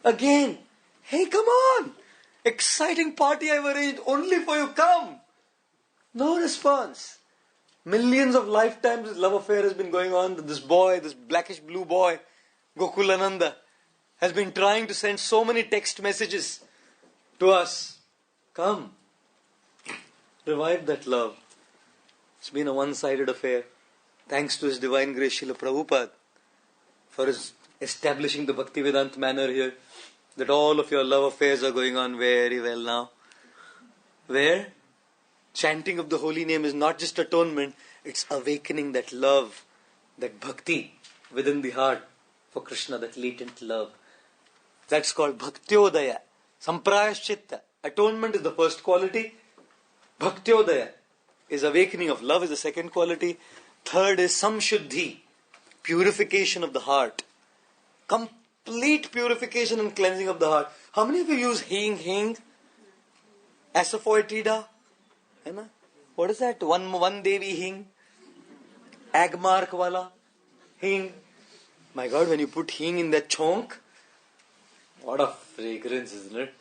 Again. Hey, come on. Exciting party I've arranged only for you. Come. No response. Millions of lifetimes this love affair has been going on. This boy, this blackish blue boy, Gokulananda, has been trying to send so many text messages to us. Come, revive that love. It's been a one-sided affair. Thanks to His Divine Grace Srila Prabhupada for his establishing the Bhaktivedanta manner here, that all of your love affairs are going on very well now. Where chanting of the holy name is not just atonement, it's awakening that love, that bhakti within the heart for Krishna, that latent love. That's called bhaktyodaya, samprayaschitta. Atonement is the first quality. Bhaktyodaya is awakening of love is the second quality. Third is samshuddhi, purification of the heart. Complete purification and cleansing of the heart. How many of you use hing? Asafoetida? What is that? One Devi hing? Agmark wala hing. My God, when you put hing in that chonk, what a fragrance, isn't it?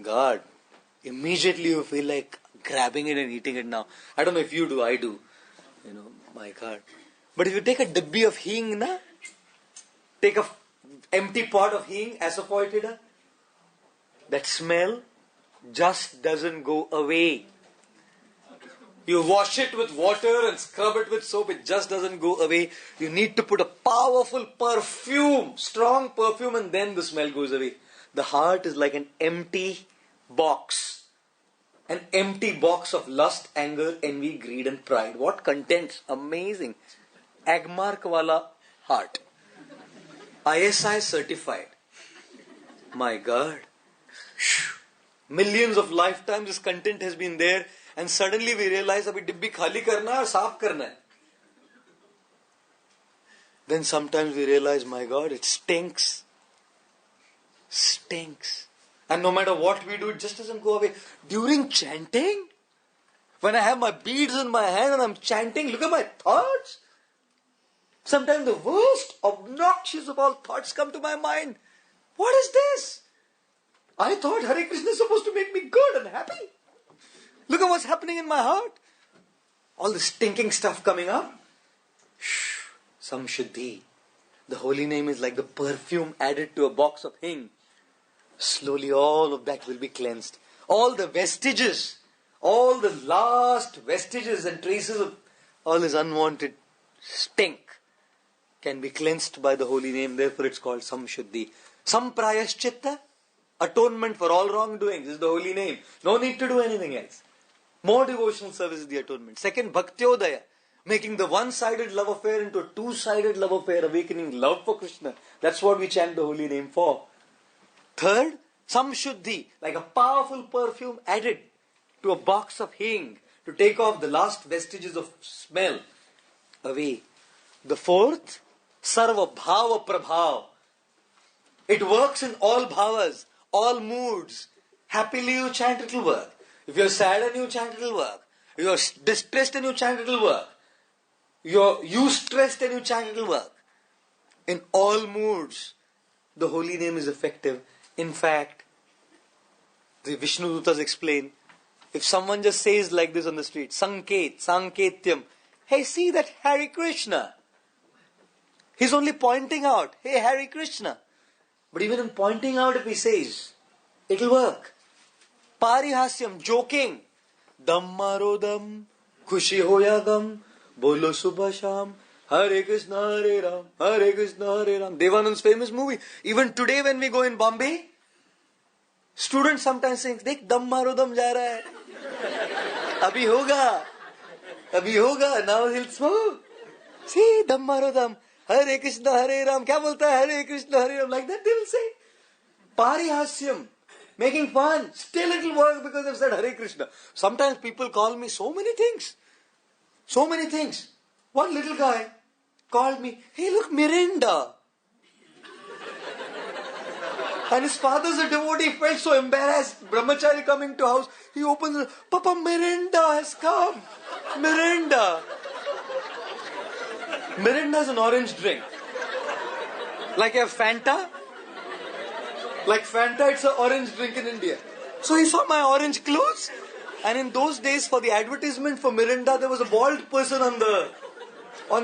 God, immediately you feel like grabbing it and eating it now. I don't know if you do, I do. My God. But if you take a dabbi of hing, take a empty pot of hing, asafoetida, that smell just doesn't go away. You wash it with water and scrub it with soap, it just doesn't go away. You need to put a powerful perfume, strong perfume, and then the smell goes away. The heart is like an empty box. An empty box of lust, anger, envy, greed and pride. What contents? Amazing. Agmark wala heart. ISI certified. My God. Millions of lifetimes this content has been there, and suddenly we realize abhi dibbi khali karna hai aur saaf karna hai. Then sometimes we realize, my God, it stinks. Stinks. And no matter what we do, it just doesn't go away. During chanting, when I have my beads in my hand and I'm chanting, look at my thoughts. Sometimes the worst, obnoxious of all thoughts come to my mind. What is this? I thought Hare Krishna is supposed to make me good and happy. Look at what's happening in my heart. All the stinking stuff coming up. Samshuddhi. The holy name is like the perfume added to a box of hing. Slowly all of that will be cleansed. All the vestiges, all the last vestiges and traces of all this unwanted stink can be cleansed by the holy name. Therefore it's called Samshuddhi. Samprayaschitta, atonement for all wrongdoings is the holy name. No need to do anything else. More devotional service is the atonement. Second, Bhaktyodaya, making the one-sided love affair into a two-sided love affair, awakening love for Krishna. That's what we chant the holy name for. Third, Samshuddhi, like a powerful perfume added to a box of hing to take off the last vestiges of smell away. The fourth, Sarva Bhava Prabhav. It works in all bhavas, all moods. Happily you chant, it will work. If you're sad and you chant, it will work. If you're distressed and you chant, it will work. You stressed and you chant, it will work. In all moods, the holy name is effective. In fact, the Vishnu Dutas explain, if someone just says like this on the street, Sanketyam, hey, see that Hare Krishna. He's only pointing out, hey, Hare Krishna. But even in pointing out, if he says, it'll work. Parihasyam, joking. Dam maro dam, khushi hoya gam, bolo subha sham, Hare Krishna, Hare Ram, Hare Krishna, Hare Ram. Devanand's famous movie. Even today when we go in Bombay, students sometimes say, Dekh, dam maro dam ja raha hai. Abhi hoga, now he'll smoke. See, dam maro dam, Hare Krishna, Hare Ram. Kya bolta hai? Hare Krishna, Hare Ram. Like that they will say. Parihasyam, making fun. Still it will work because they've said Hare Krishna. Sometimes people call me so many things. So many things. One little guy called me, hey look, Mirinda. And his father's a devotee, felt so embarrassed. Brahmachari coming to house, he opens it, Papa, Mirinda has come. Mirinda. Mirinda is an orange drink. Like a Fanta. Like Fanta, it's an orange drink in India. So he saw my orange clothes. And in those days, for the advertisement for Mirinda, there was a bald person on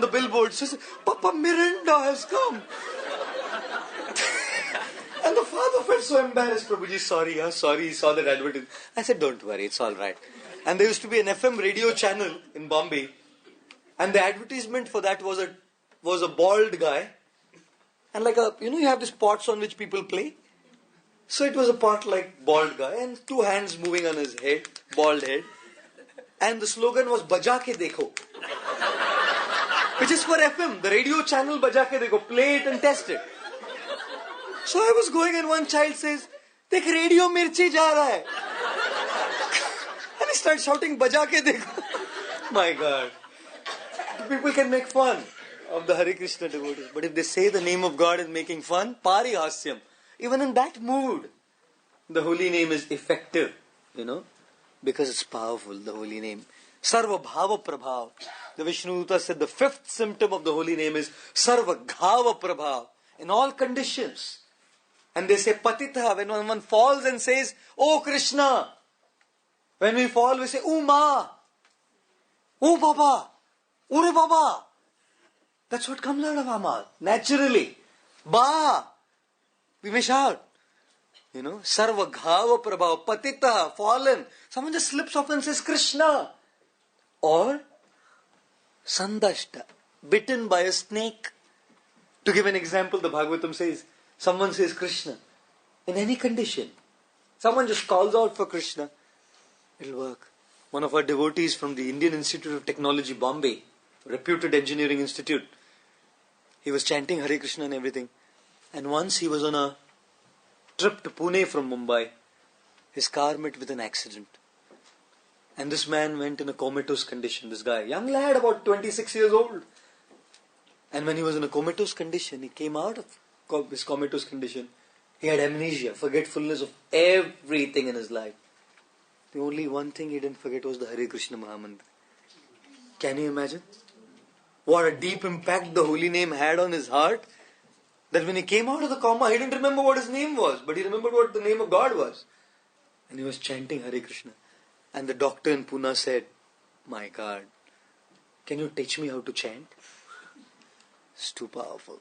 the billboard. So he said, Papa, Mirinda has come. And the father felt so embarrassed. Prabhuji, sorry, he saw that advertisement. I said, don't worry, it's all right. And there used to be an FM radio channel in Bombay. And the advertisement for that was a bald guy. And like you have these pots on which people play. So it was a pot like bald guy and two hands moving on his head, bald head. And the slogan was Baja ke dekho. Which is for FM, the radio channel Baja ke dekho. Play it and test it. So I was going and one child says, Dekh radio mirchi ja raha hai. And he starts shouting Baja ke dekho. My God. People can make fun of the Hare Krishna devotees. But if they say the name of God is making fun, parihasyam. Even in that mood, the holy name is effective, because it's powerful, the holy name. Sarva Bhava Prabhav. The Vishnu Dutta said the fifth symptom of the holy name is Sarva Ghava Prabhav. In all conditions. And they say Patitha, when one falls and says, Oh Krishna. When we fall, we say, Oh Ma. Oh Baba. Ure Baba. That's what comes out of our mouth, naturally. Ba. We may shout. Sarva Ghava Prabhav, Patita, fallen. Someone just slips off and says Krishna. Or Sandashta, bitten by a snake. To give an example, the Bhagavatam says, someone says Krishna. In any condition. Someone just calls out for Krishna. It'll work. One of our devotees from the Indian Institute of Technology, Bombay, reputed engineering institute, he was chanting Hare Krishna and everything. And once he was on a trip to Pune from Mumbai. His car met with an accident. And this man went in a comatose condition, this guy. Young lad, about 26 years old. And when he was in a comatose condition, he came out of his comatose condition. He had amnesia, forgetfulness of everything in his life. The only one thing he didn't forget was the Hare Krishna Mahamantra. Can you imagine? What a deep impact the holy name had on his heart. That when he came out of the coma, he didn't remember what his name was, but he remembered what the name of God was. And he was chanting Hare Krishna. And the doctor in Pune said, My God, can you teach me how to chant? It's too powerful.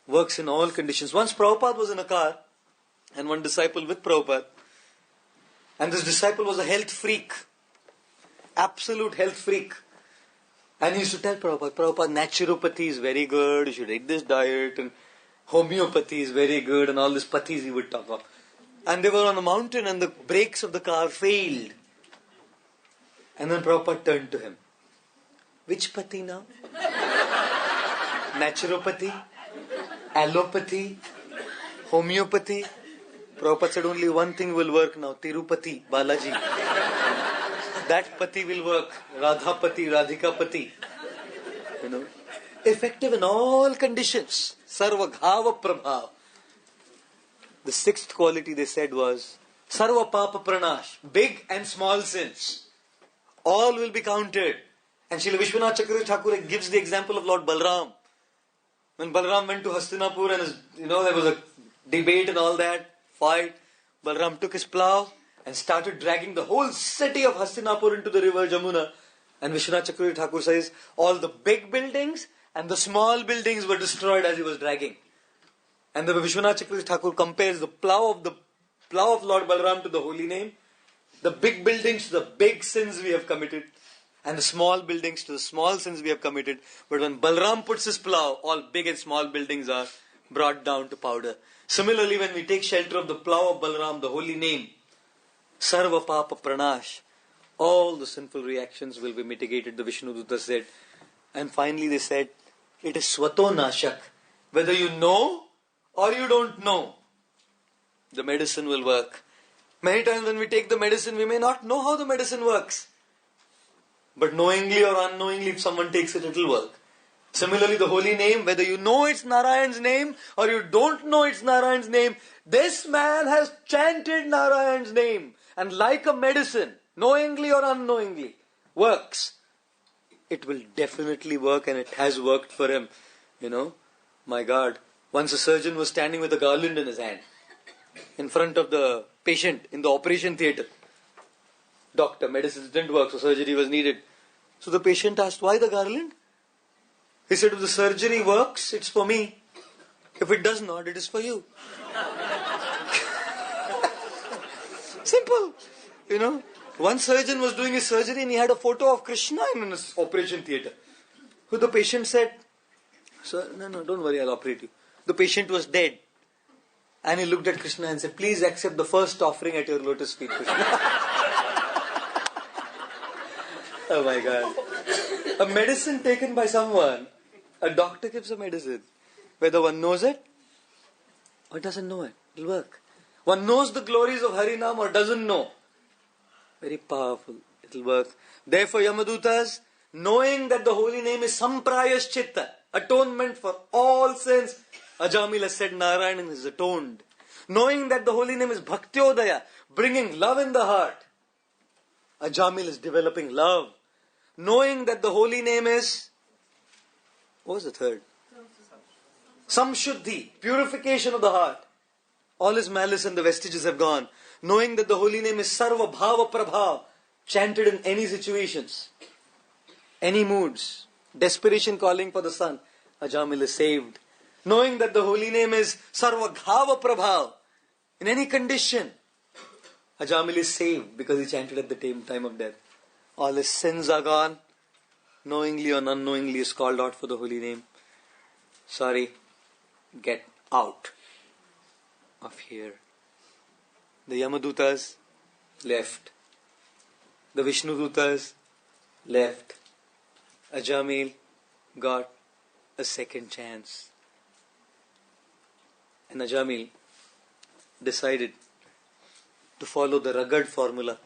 Works in all conditions. Once Prabhupada was in a car, and one disciple with Prabhupada. And this disciple was a health freak. Absolute health freak. And he used to tell Prabhupada, naturopathy is very good, you should eat this diet, and homeopathy is very good, and all these pathis he would talk of. And they were on a mountain and the brakes of the car failed. And then Prabhupada turned to him. Which pati now? Naturopathy? Allopathy? Homeopathy? Prabhupada said only one thing will work now. Tirupati, Balaji. That pati will work. Radhapati, Radhikapati. Effective in all conditions. Sarva Ghava Prabhav. The sixth quality they said was Sarva Papa Pranash. Big and small sins. All will be counted. And Srila Vishwanath Chakravarti Thakur gives the example of Lord Balram. When Balram went to Hastinapur and there was a debate and all that, fight, Balram took his plough and started dragging the whole city of Hastinapur into the river Jamuna. And Vishwanath Chakravarti Thakur says, all the big buildings and the small buildings were destroyed as he was dragging. And the Vishwanath Chakravarti Thakur compares the plough of Lord Balram to the holy name, the big buildings to the big sins we have committed, and the small buildings to the small sins we have committed. But when Balram puts his plough, all big and small buildings are brought down to powder. Similarly, when we take shelter of the plough of Balram, the holy name, Sarva Papa Pranash, all the sinful reactions will be mitigated, the Vishnu Dutta said. And finally they said, it is Swato Nashak. Whether you know or you don't know, the medicine will work. Many times when we take the medicine, we may not know how the medicine works. But knowingly or unknowingly, if someone takes it, it will work. Similarly, the holy name, whether you know it's Narayan's name or you don't know it's Narayan's name, this man has chanted Narayan's name. And like a medicine, knowingly or unknowingly, works. It will definitely work, and it has worked for him. My God. Once a surgeon was standing with a garland in his hand in front of the patient in the operation theatre. doctor. Medicines didn't work, so surgery was needed. So the patient asked, why the garland? He said, if the surgery works, it's for me. If it does not, it is for you. Simple. One surgeon was doing his surgery and he had a photo of Krishna in his operation theatre. So the patient said, sir, no, don't worry, I'll operate you. The patient was dead. And he looked at Krishna and said, please accept the first offering at your lotus feet, Krishna. Oh my God. A medicine taken by someone, a doctor gives a medicine. Whether one knows it or doesn't know it, it'll work. One knows the glories of Harinam or doesn't know. Very powerful, it'll work. Therefore, Yamadutas, knowing that the holy name is Samprayaschitta, atonement for all sins, Ajamil has said Narayanan is atoned. Knowing that the holy name is Bhaktyodaya, bringing love in the heart, Ajamil is developing love. Knowing that the holy name is, what was the third? Samshuddhi, purification of the heart. All his malice and the vestiges have gone. Knowing that the holy name is Sarva Bhava Prabhav, chanted in any situations, any moods, desperation calling for the sun, Ajamil is saved. Knowing that the holy name is Sarva Ghava Prabhav, in any condition, Ajamil is saved because he chanted at the time of death. All his sins are gone. Knowingly or unknowingly is called out for the holy name. Sorry, get out of here. The Yamadutas left. The Vishnudutas left. Ajamil got a second chance. And Ajamil decided to follow the rugged formula.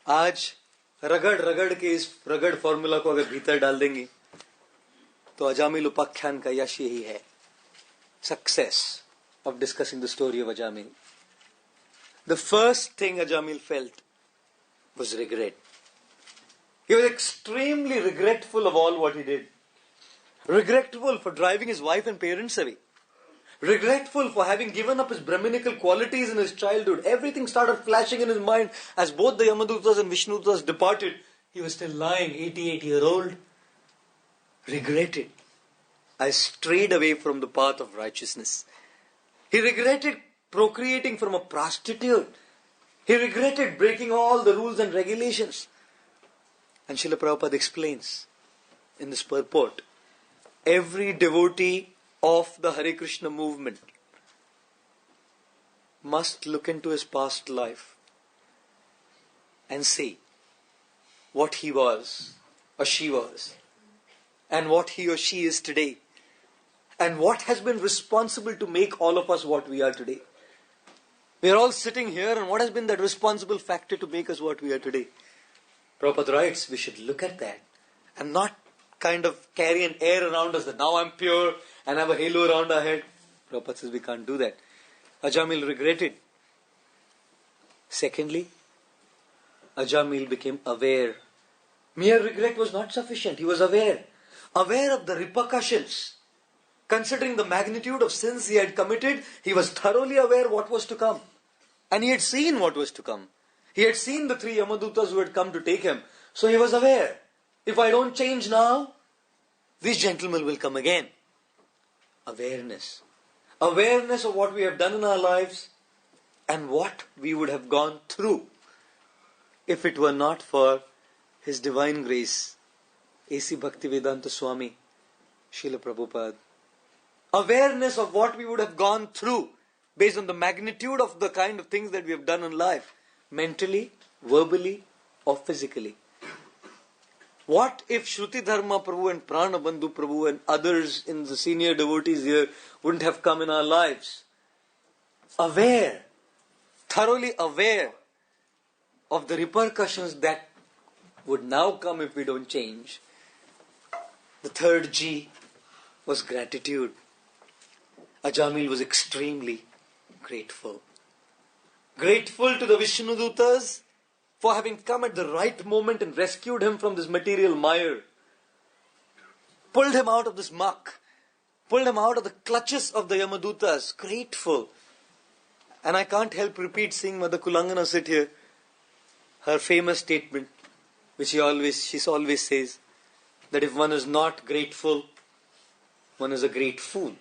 आज रगड़ के इस रगड़ formula को अगर भीतर डाल देंगे तो अजामिल उपाख्यान का यश यही है. Success of discussing the story of Ajamil. The first thing Ajamil felt was regret. He was extremely regretful of all what he did. Regretful for driving his wife and parents away. Regretful for having given up his Brahminical qualities in his childhood. Everything started flashing in his mind as both the Yamadutas and Vishnudutas departed. He was still lying, 88-year-old. Regretted. I strayed away from the path of righteousness. He regretted procreating from a prostitute. He regretted breaking all the rules and regulations. And Srila Prabhupada explains in this purport, every devotee of the Hare Krishna movement must look into his past life and see what he was or she was and what he or she is today and what has been responsible to make all of us what we are today. We are all sitting here, and what has been that responsible factor to make us what we are today? Prabhupada writes, we should look at that and not kind of carry an air around us that now I'm pure and have a halo around our head. Prabhupada says we can't do that. Ajamil regretted. Secondly, Ajamil became aware. Mere regret was not sufficient. He was aware. Aware of the repercussions. Considering the magnitude of sins he had committed, he was thoroughly aware what was to come. And he had seen what was to come. He had seen the 3 Yamadutas who had come to take him. So he was aware. If I don't change now, these gentlemen will come again. Awareness. Awareness of what we have done in our lives and what we would have gone through if it were not for His Divine Grace, A.C. Bhaktivedanta Swami, Srila Prabhupada. Awareness of what we would have gone through based on the magnitude of the kind of things that we have done in life, mentally, verbally, or physically. What if Shruti Dharma Prabhu and Prana Bandhu Prabhu and others in the senior devotees here wouldn't have come in our lives? Aware, thoroughly aware of the repercussions that would now come if we don't change. The third G was gratitude. Ajamil was extremely grateful. Grateful to the Vishnudutas for having come at the right moment and rescued him from this material mire. Pulled him out of this muck. Pulled him out of the clutches of the Yamadutas. Grateful. And I can't help repeat seeing Mother Kulangana sit here. her famous statement, which she always says, that if one is not grateful, one is a great fool.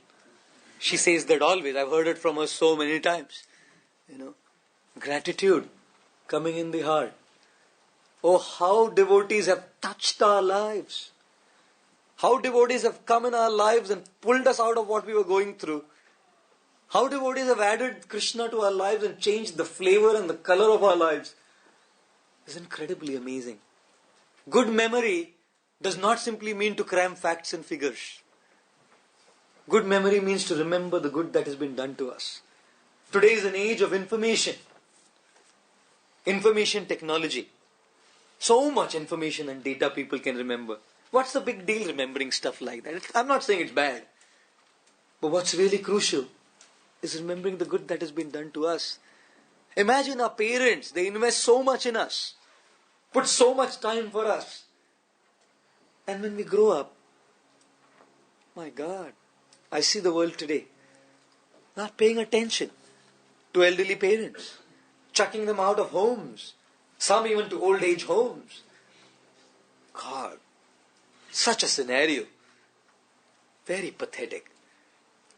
She says that always. I've heard it from her so many times. Gratitude coming in the heart. Oh, how devotees have touched our lives. How devotees have come in our lives and pulled us out of what we were going through. How devotees have added Krishna to our lives and changed the flavor and the color of our lives. It's incredibly amazing. Good memory does not simply mean to cram facts and figures. Good memory means to remember the good that has been done to us. Today is an age of information technology. So much information and data people can remember. What's the big deal remembering stuff like that? I'm not saying it's bad. But what's really crucial is remembering the good that has been done to us. Imagine our parents, they invest so much in us, put so much time for us. And when we grow up, my God, I see the world today not paying attention to elderly parents, chucking them out of homes, some even to old age homes. God, such a scenario. Very pathetic.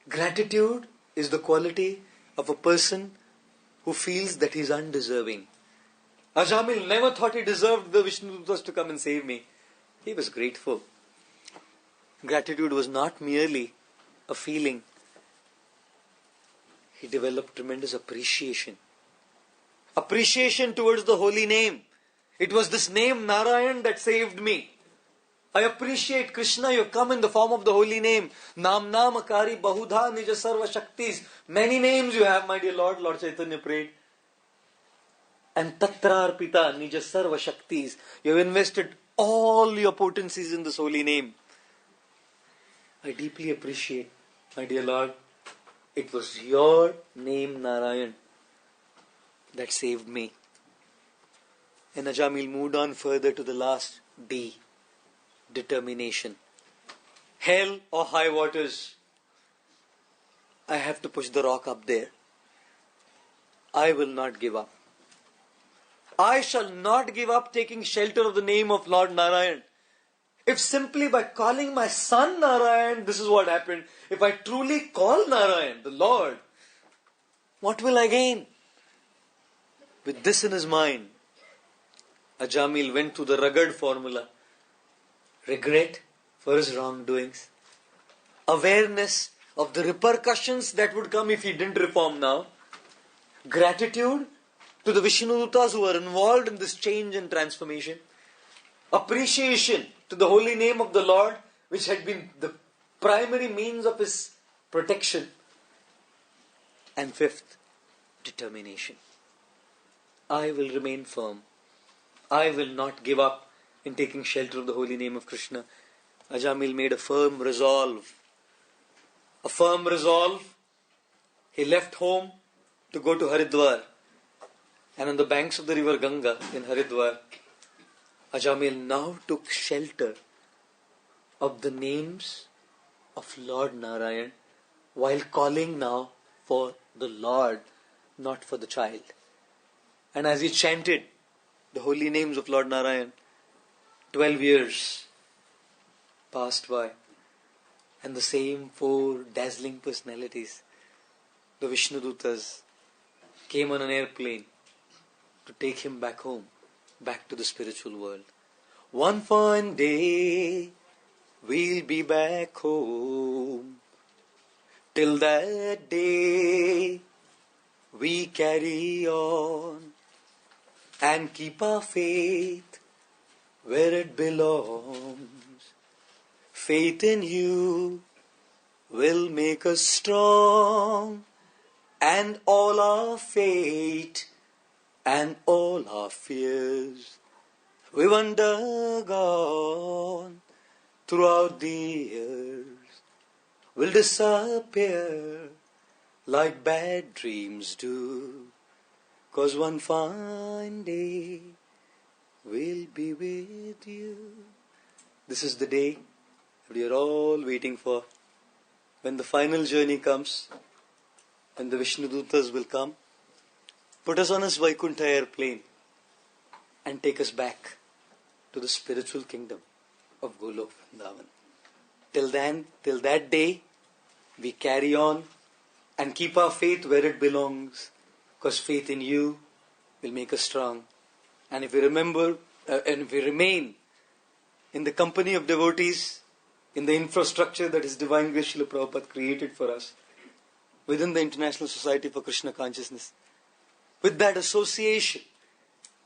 Gratitude is the quality of a person who feels that he is undeserving. Ajamil never thought he deserved the Vishnudutas to come and save me. He was grateful. Gratitude was not merely a feeling. He developed tremendous appreciation. Appreciation towards the holy name. It was this name Narayan that saved me. I appreciate Krishna, you have come in the form of the holy name. Nam Namakari Bahudha Nija Sarva Shaktis. Many names you have, my dear Lord. Lord Chaitanya prayed. And Tatra Arpita Nija Sarva Shaktis. You have invested all your potencies in this holy name. I deeply appreciate, my dear Lord, it was your name Narayan that saved me. And Ajamil moved on further to the last D. Determination. Hell or high waters, I have to push the rock up there. I will not give up. I shall not give up taking shelter of the name of Lord Narayan. If simply by calling my son Narayan, this is what happened. If I truly call Narayan, the Lord, what will I gain? With this in his mind, Ajamil went through the rugged formula. Regret for his wrongdoings. Awareness of the repercussions that would come if he didn't reform now. Gratitude to the Vishnudutas who were involved in this change and transformation. Appreciation to the holy name of the Lord, which had been the primary means of his protection. And fifth, determination. I will remain firm. I will not give up in taking shelter of the holy name of Krishna. Ajamil made a firm resolve. A firm resolve. He left home to go to Haridwar. And on the banks of the river Ganga in Haridwar, Ajamil now took shelter of the names of Lord Narayan while calling now for the Lord, not for the child. And as he chanted the holy names of Lord Narayan, 12 years passed by, and the same four dazzling personalities, the Vishnudutas, came on an airplane to take him back home, back to the spiritual world. One fine day, we'll be back home. Till that day, we carry on and keep our faith where it belongs. Faith in you will make us strong, and all our fate and all our fears we've undergone throughout the years will disappear like bad dreams do, 'cause one fine day we'll be with you. This is the day that we are all waiting for, when the final journey comes, when the Vishnudutas will come, put us on his Vaikuntha airplane, and take us back to the spiritual kingdom of Golok Vrindavan. Till then, till that day, we carry on and keep our faith where it belongs, because faith in you will make us strong. And if we remember, and if we remain in the company of devotees, in the infrastructure that His Divine Grace Srila Prabhupada created for us, within the International Society for Krishna Consciousness, with that association,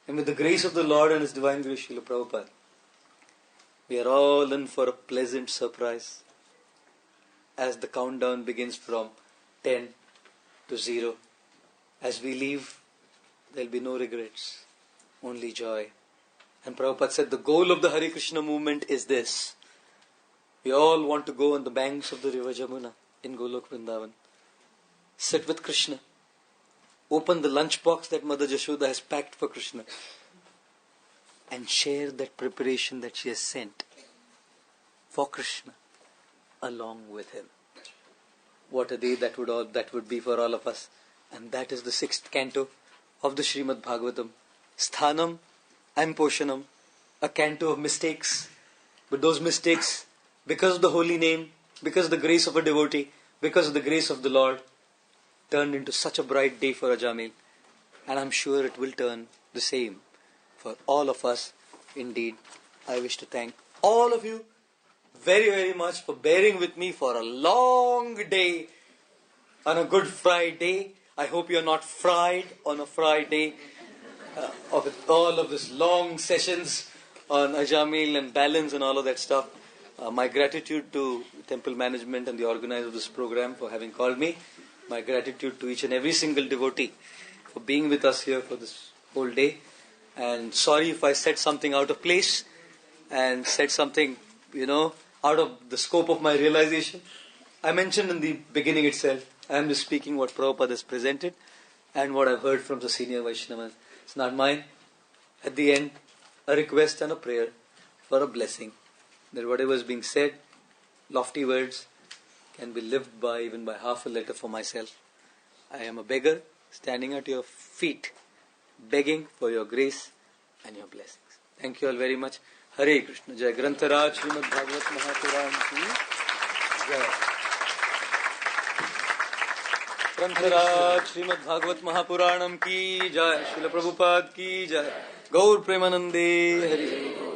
and with the grace of the Lord and His Divine Grace Srila Prabhupada, we are all in for a pleasant surprise as the countdown begins from 10 to 0. As we leave, there will be no regrets, only joy. And Prabhupada said the goal of the Hare Krishna movement is this. We all want to go on the banks of the river Jamuna in Golok Vrindavan, sit with Krishna, open the lunchbox that Mother Jashoda has packed for Krishna, and share that preparation that she has sent for Krishna along with him. What a day that would be for all of us. And that is the 6th canto of the Srimad Bhagavatam. Sthanam and Poshanam, a canto of mistakes. But those mistakes, because of the holy name, because of the grace of a devotee, because of the grace of the Lord, turned into such a bright day for Ajamil. And I'm sure it will turn the same for all of us. Indeed, I wish to thank all of you very, very much for bearing with me for a long day on a Good Friday. I hope you're not fried on a Friday of all of this long sessions on Ajamil and balance and all of that stuff. My gratitude to temple management and the organizer of this program for having called me. My gratitude to each and every single devotee for being with us here for this whole day. And sorry if I said something out of place and said something, out of the scope of my realization. I mentioned in the beginning itself, I am just speaking what Prabhupada has presented and what I've heard from the senior Vaishnavas. It's not mine. At the end, a request and a prayer for a blessing. That whatever is being said, lofty words, can be lived by even by half a letter for myself. I am a beggar standing at your feet, begging for your grace and your blessings. Thank you all very much. Hare Krishna. Jai Grantharaj Srimad Bhagavat Mahapuran ki Jai. Grantharaj Srimad Bhagavat Mahapuranam ki Jai. Srila Prabhupada ki Jai. Gaur Premanande Hare.